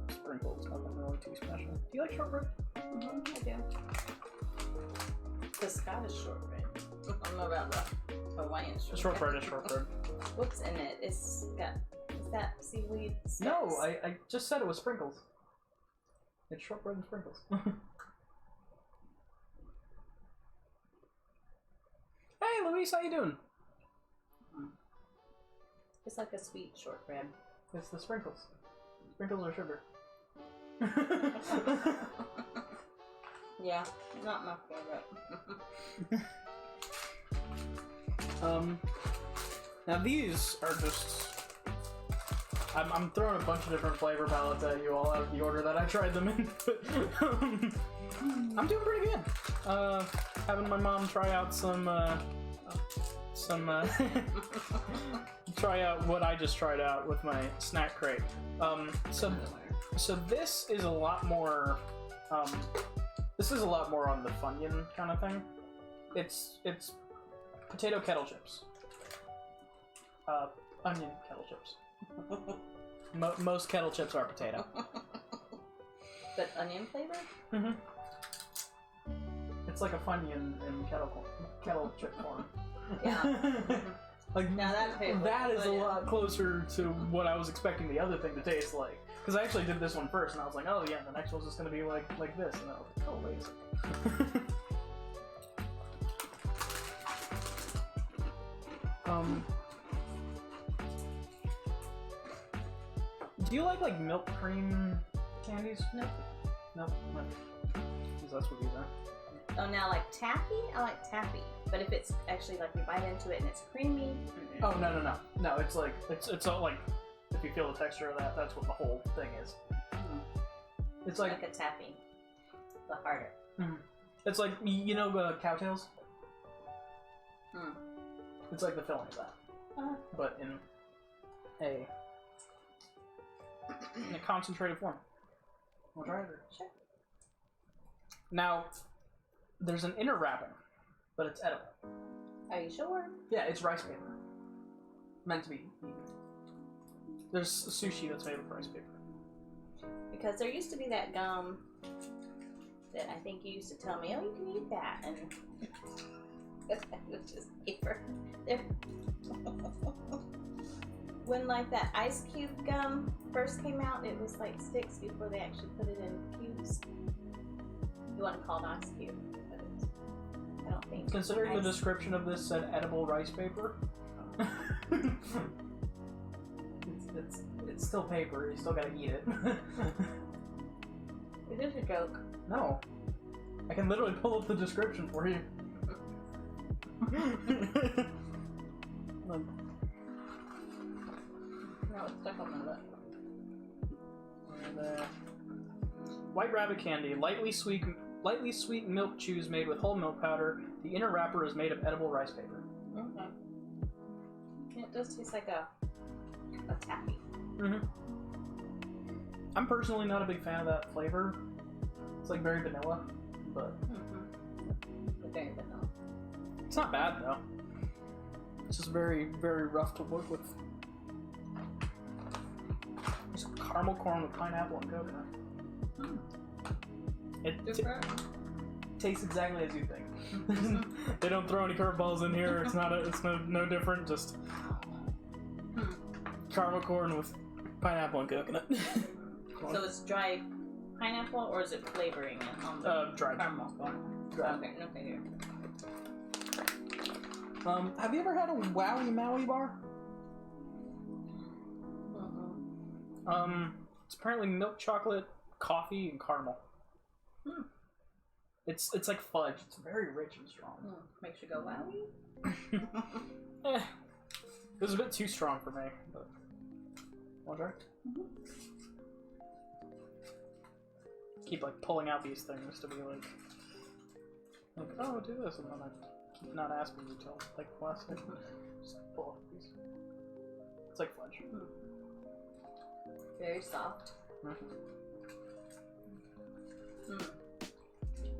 Speaker 1: sprinkles. Nothing really too special. Do you like shortbread?
Speaker 2: I do. The Scottish shortbread. I don't know about the Hawaiian shortbread.
Speaker 1: Shortbread is shortbread.
Speaker 2: What's in it? Is that seaweed?
Speaker 1: No,
Speaker 2: sticks?
Speaker 1: I just said it was sprinkles. It's shortbread and sprinkles. Hey, Luis, how you doing?
Speaker 2: It's like a sweet shortbread.
Speaker 1: It's the sprinkles. Sprinkles are sugar.
Speaker 2: Yeah, not my favorite.
Speaker 1: Now these are just. I'm throwing a bunch of different flavor palettes at you all out of the order that I tried them in. But, I'm doing pretty good. Having my mom try out try out what I just tried out with my snack crate. So this is a lot more. This is a lot more on the Funyun kind of thing. It's potato kettle chips. Onion kettle chips. Most kettle chips are potato.
Speaker 2: But onion flavor?
Speaker 1: Mm-hmm. It's like a Funyun in kettle chip form.
Speaker 2: Yeah.
Speaker 1: Like
Speaker 2: Now
Speaker 1: that is a lot closer to what I was expecting the other thing to taste like. Because I actually did this one first, and I was like, oh yeah, the next one's just gonna be like this, and I was like, oh wait a second. Do you like milk cream candies?
Speaker 2: Nope.
Speaker 1: Nope. Because that's what these are.
Speaker 2: Oh, now like taffy? I like taffy. But if it's actually like you bite into it and it's creamy.
Speaker 1: Oh no! No, it's like it's all like if you feel the texture of that, that's what the whole thing is. It's like
Speaker 2: a taffy, but harder.
Speaker 1: It's like cowtails. It's like the filling of that, but in a concentrated form. Want to try it?
Speaker 2: Sure.
Speaker 1: Now, there's an inner wrapping, but it's edible.
Speaker 2: Are you sure?
Speaker 1: Yeah, it's rice paper. Meant to be eaten. There's sushi that's made with rice paper.
Speaker 2: Because there used to be that gum that I think you used to tell me, oh, you can eat that, and it was just paper. When like that ice cube gum first came out, it was like sticks before they actually put it in cubes. You want to call it ice cube, but I don't think.
Speaker 1: Considering the description of this said edible rice paper, it's still paper. You still gotta eat it.
Speaker 2: It is a joke.
Speaker 1: No, I can literally pull up the description for you.
Speaker 2: No, it's stuck on my lip.
Speaker 1: White rabbit candy, lightly sweet milk chews made with whole milk powder. The inner wrapper is made of edible rice paper.
Speaker 2: Okay. It does taste like a taffy.
Speaker 1: I'm personally not a big fan of that flavor. It's like very vanilla, but
Speaker 2: Very vanilla.
Speaker 1: it's not bad though. It's just very, very rough to work with. It's caramel corn with pineapple and coconut. It tastes exactly as you think. They don't throw any curveballs in here. It's no different. Just caramel corn with pineapple and coconut.
Speaker 2: So it's dry pineapple, or is it flavoring it on the
Speaker 1: dried.
Speaker 2: caramel corn?
Speaker 1: Dried.
Speaker 2: Okay, here.
Speaker 1: Have you ever had a Wowie Maui bar? It's apparently milk chocolate, coffee, and caramel. It's like fudge. It's very rich and strong.
Speaker 2: Makes you go wowie.
Speaker 1: It was a bit too strong for me, but want to try? Keep like pulling out these things to be like, oh, do this, and then I keep not asking you till like last second. Just pull off these. It's like fudge.
Speaker 2: Very soft.
Speaker 1: Mm-hmm.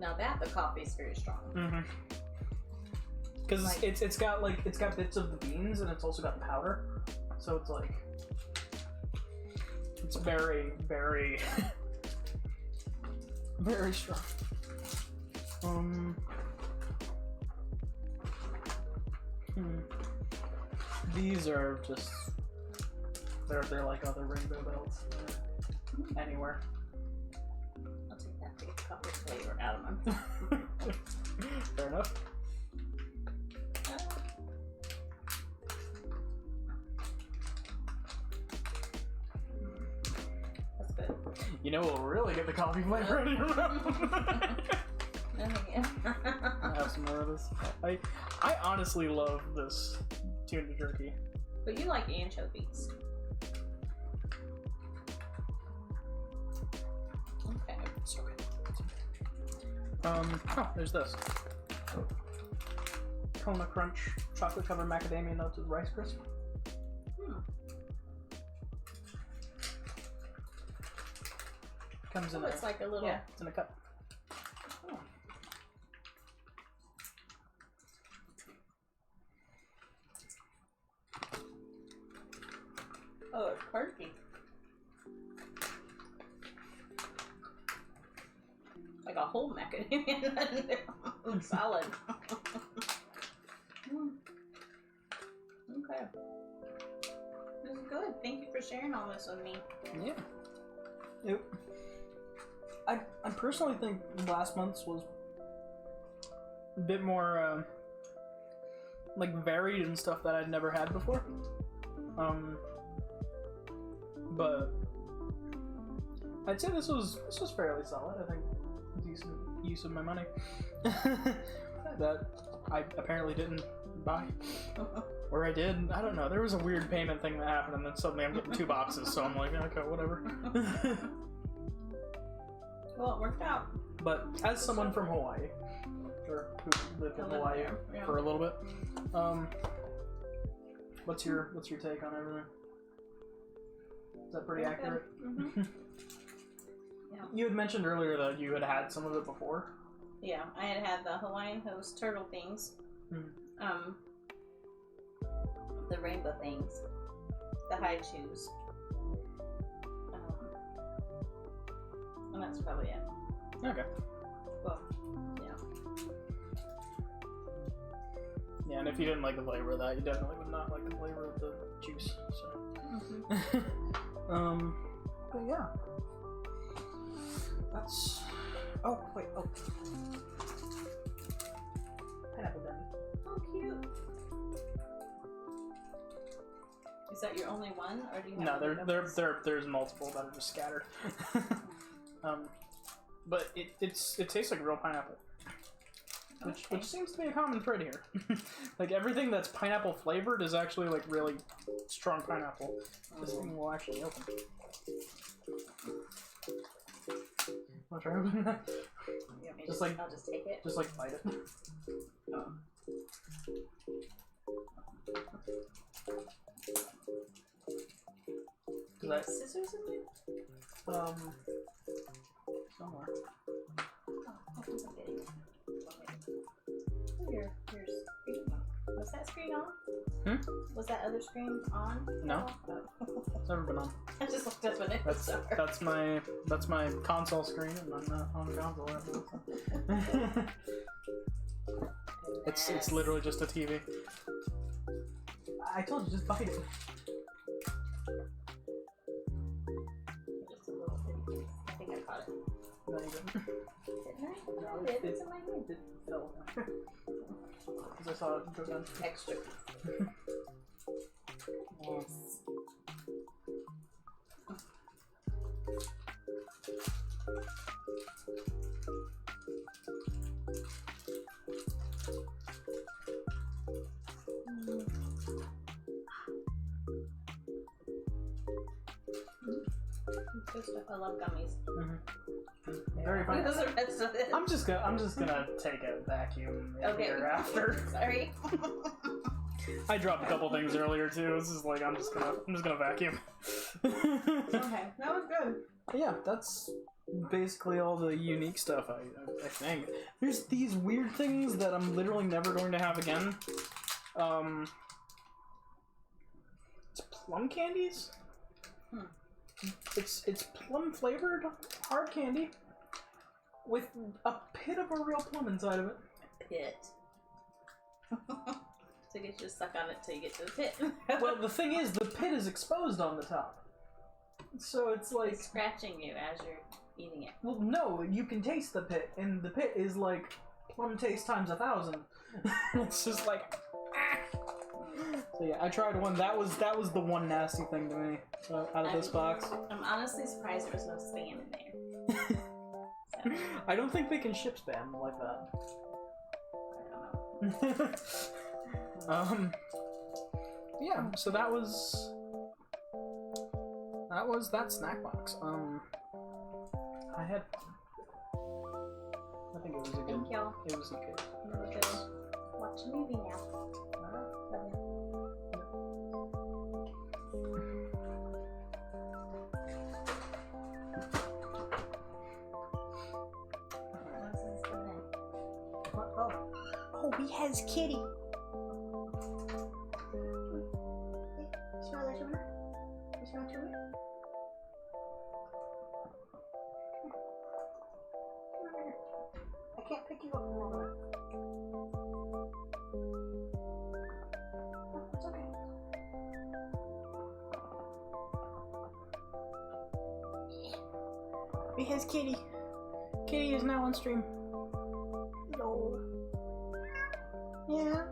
Speaker 2: Now that the coffee is very strong.
Speaker 1: Because
Speaker 2: Like-
Speaker 1: it's got bits of the beans and it's also got powder, so it's like it's very very very strong. These are just they're like other rainbow belts. They're anywhere.
Speaker 2: I'll take that big coffee flavor out of my
Speaker 1: Fair enough.
Speaker 2: That's good.
Speaker 1: You know what will really get the coffee flavor out of your mouth? I have some more of this. I honestly love this tuna jerky.
Speaker 2: But you like anchovies. Okay.
Speaker 1: So good. Oh, there's this. Kona Crunch chocolate covered macadamia nuts with Rice Crisp. Comes in
Speaker 2: It's like a little.
Speaker 1: yeah, it's in a cup. Oh.
Speaker 2: Oh, it's crunchy. Like a whole macadamia nut in there. Solid. Okay. This is good. Thank you for sharing all this with me.
Speaker 1: Yeah. I personally think last month's was a bit more like varied and stuff that I'd never had before. But I'd say this was fairly solid. I think decent use of my money that I apparently didn't buy. Or I did. I don't know. There was a weird payment thing that happened, and then suddenly I'm getting 2 boxes, so I'm like, okay, whatever.
Speaker 2: Well, it worked out.
Speaker 1: But as someone from Hawaii, or who lived in
Speaker 2: I lived
Speaker 1: Hawaii
Speaker 2: there, yeah.
Speaker 1: for a little bit, what's your take on everything? Is that pretty accurate?
Speaker 2: Mm-hmm. Yeah.
Speaker 1: You had mentioned earlier that you had some of it before.
Speaker 2: Yeah, I had the Hawaiian Host turtle things. The rainbow things. The high chews. And that's probably it.
Speaker 1: Okay.
Speaker 2: Well, yeah.
Speaker 1: Yeah, and if you didn't like the flavor of that, you definitely would not like the flavor of the juice. So. But yeah. That's. Oh wait. Oh. Pineapple Dandy.
Speaker 2: Oh, cute. Is that your only one, or do you have?
Speaker 1: No,
Speaker 2: other ones?
Speaker 1: there's multiple that are just scattered. But it tastes like real pineapple, which seems to be a common thread here. Like everything that's pineapple flavored is actually like really strong pineapple. This thing will actually open. I'll try opening that.
Speaker 2: You want me
Speaker 1: Just
Speaker 2: to-
Speaker 1: like-
Speaker 2: I'll just take it.
Speaker 1: Just like bite it.
Speaker 2: Oh. Do you have scissors in there?
Speaker 1: Somewhere.
Speaker 2: Oh, I think I'm getting it. Oh, your screen. Was that screen on? Was that other screen on?
Speaker 1: No.
Speaker 2: Oh.
Speaker 1: It's never been on.
Speaker 2: I just looked up when it
Speaker 1: That's
Speaker 2: started.
Speaker 1: that's my console screen, and I'm not on console right now. It's literally just a TV. I told you, just bite it.
Speaker 2: Just a little bit. I think I caught it.
Speaker 1: No, you didn't.
Speaker 2: Didn't I? No, I did. It's in my hand.
Speaker 1: It fell. Because I saw it go down.
Speaker 2: Extra. Yes. Good stuff. I love gummies.
Speaker 1: Very fun.
Speaker 2: What's the rest of it?
Speaker 1: I'm just gonna take a vacuum here after.
Speaker 2: Sorry.
Speaker 1: I dropped a couple things earlier too. This is like I'm just gonna vacuum.
Speaker 2: Okay, that was good.
Speaker 1: Yeah, that's basically all the unique stuff I think. There's these weird things that I'm literally never going to have again. It's plum candies. It's plum flavored hard candy with a pit of a real plum inside of it.
Speaker 2: Pit. So you get to suck on it till you get to the pit.
Speaker 1: Well, the thing is, the pit is exposed on the top. So it's like...
Speaker 2: It's scratching you as you're eating it.
Speaker 1: Well, no, you can taste the pit, and the pit is like plum taste times 1,000. It's just like... So yeah, I tried one. That was the one nasty thing to me out of this box.
Speaker 2: I'm honestly surprised there was no spam in there. So,
Speaker 1: I don't think they can ship spam like that.
Speaker 2: I don't know.
Speaker 1: Yeah, so that was that snack box. I think it was a good.
Speaker 2: Thank y'all.
Speaker 1: It was a good.
Speaker 2: We're gonna watch a movie now. Love you.
Speaker 1: Oh, he has kitty.
Speaker 2: I can't pick you up from over there. Oh, it's okay.
Speaker 1: He has kitty. Kitty is now on stream.
Speaker 2: No.
Speaker 1: Yeah.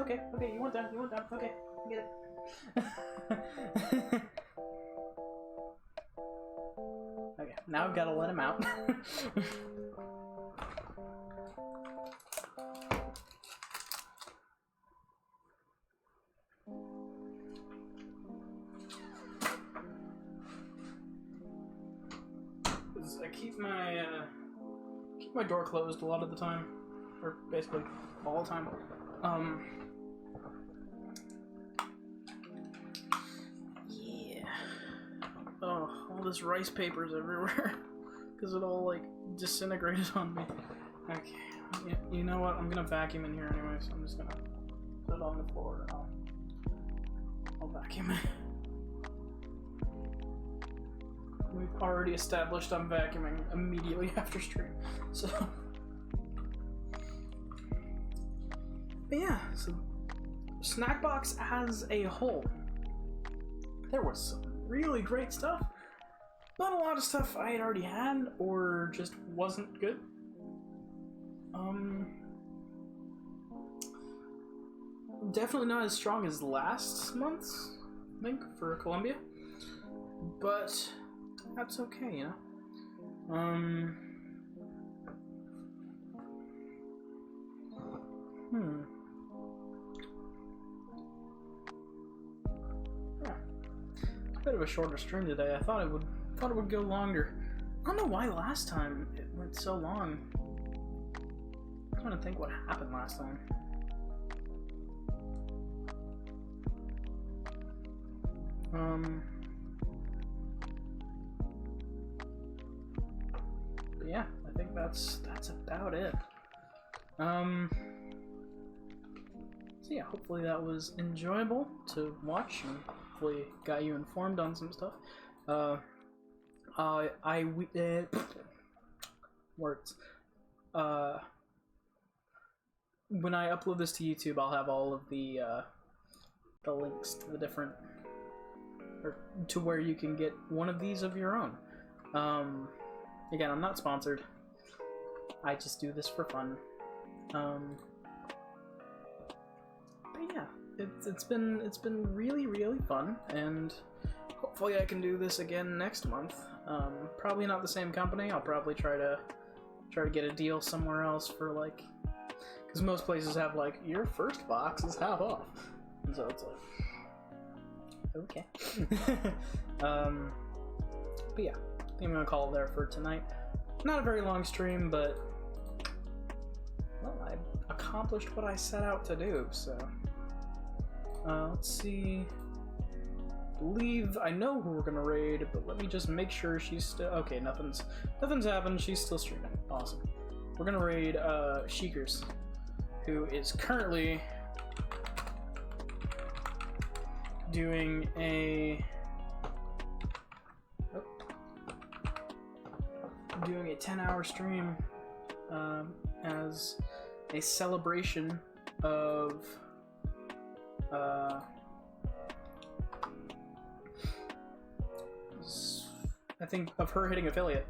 Speaker 1: Okay, you want that, okay, get it. Okay, now I've gotta let him out. I keep my door closed a lot of the time, or basically all the time. Yeah. Oh, all this rice paper's everywhere because it all like disintegrated on me. Okay, you know what? I'm gonna vacuum in here anyway, so I'm just gonna put it on the floor and I'll vacuum it. We've already established I'm vacuuming immediately after stream, so. But yeah, so Snackbox as a whole, there was some really great stuff, but a lot of stuff I had already had or just wasn't good. Definitely not as strong as last month's, I think, for Columbia, but that's okay, you know? Yeah. It's a bit of a shorter stream today. I thought it would go longer. I don't know why last time it went so long. I'm trying to think what happened last time. But yeah, I think that's about it. So yeah, hopefully that was enjoyable to watch and hopefully got you informed on some stuff. Words. When I upload this to YouTube, I'll have all of the links to the different, or to where you can get one of these of your own. Again, I'm not sponsored. I just do this for fun. But yeah, it's been really, really fun, and hopefully I can do this again next month. Probably not the same company. I'll probably try to get a deal somewhere else for like, because most places have like your first box is half off, and so it's like, okay. But yeah, I think I'm gonna call it there for tonight. Not a very long stream, but well, I accomplished what I set out to do. So let's see. Believe I know who we're gonna raid, but let me just make sure she's still okay. Nothing's happened. She's still streaming. Awesome. We're gonna raid Sheikers, who is currently doing a 10-hour stream as a celebration of I think of her hitting affiliate.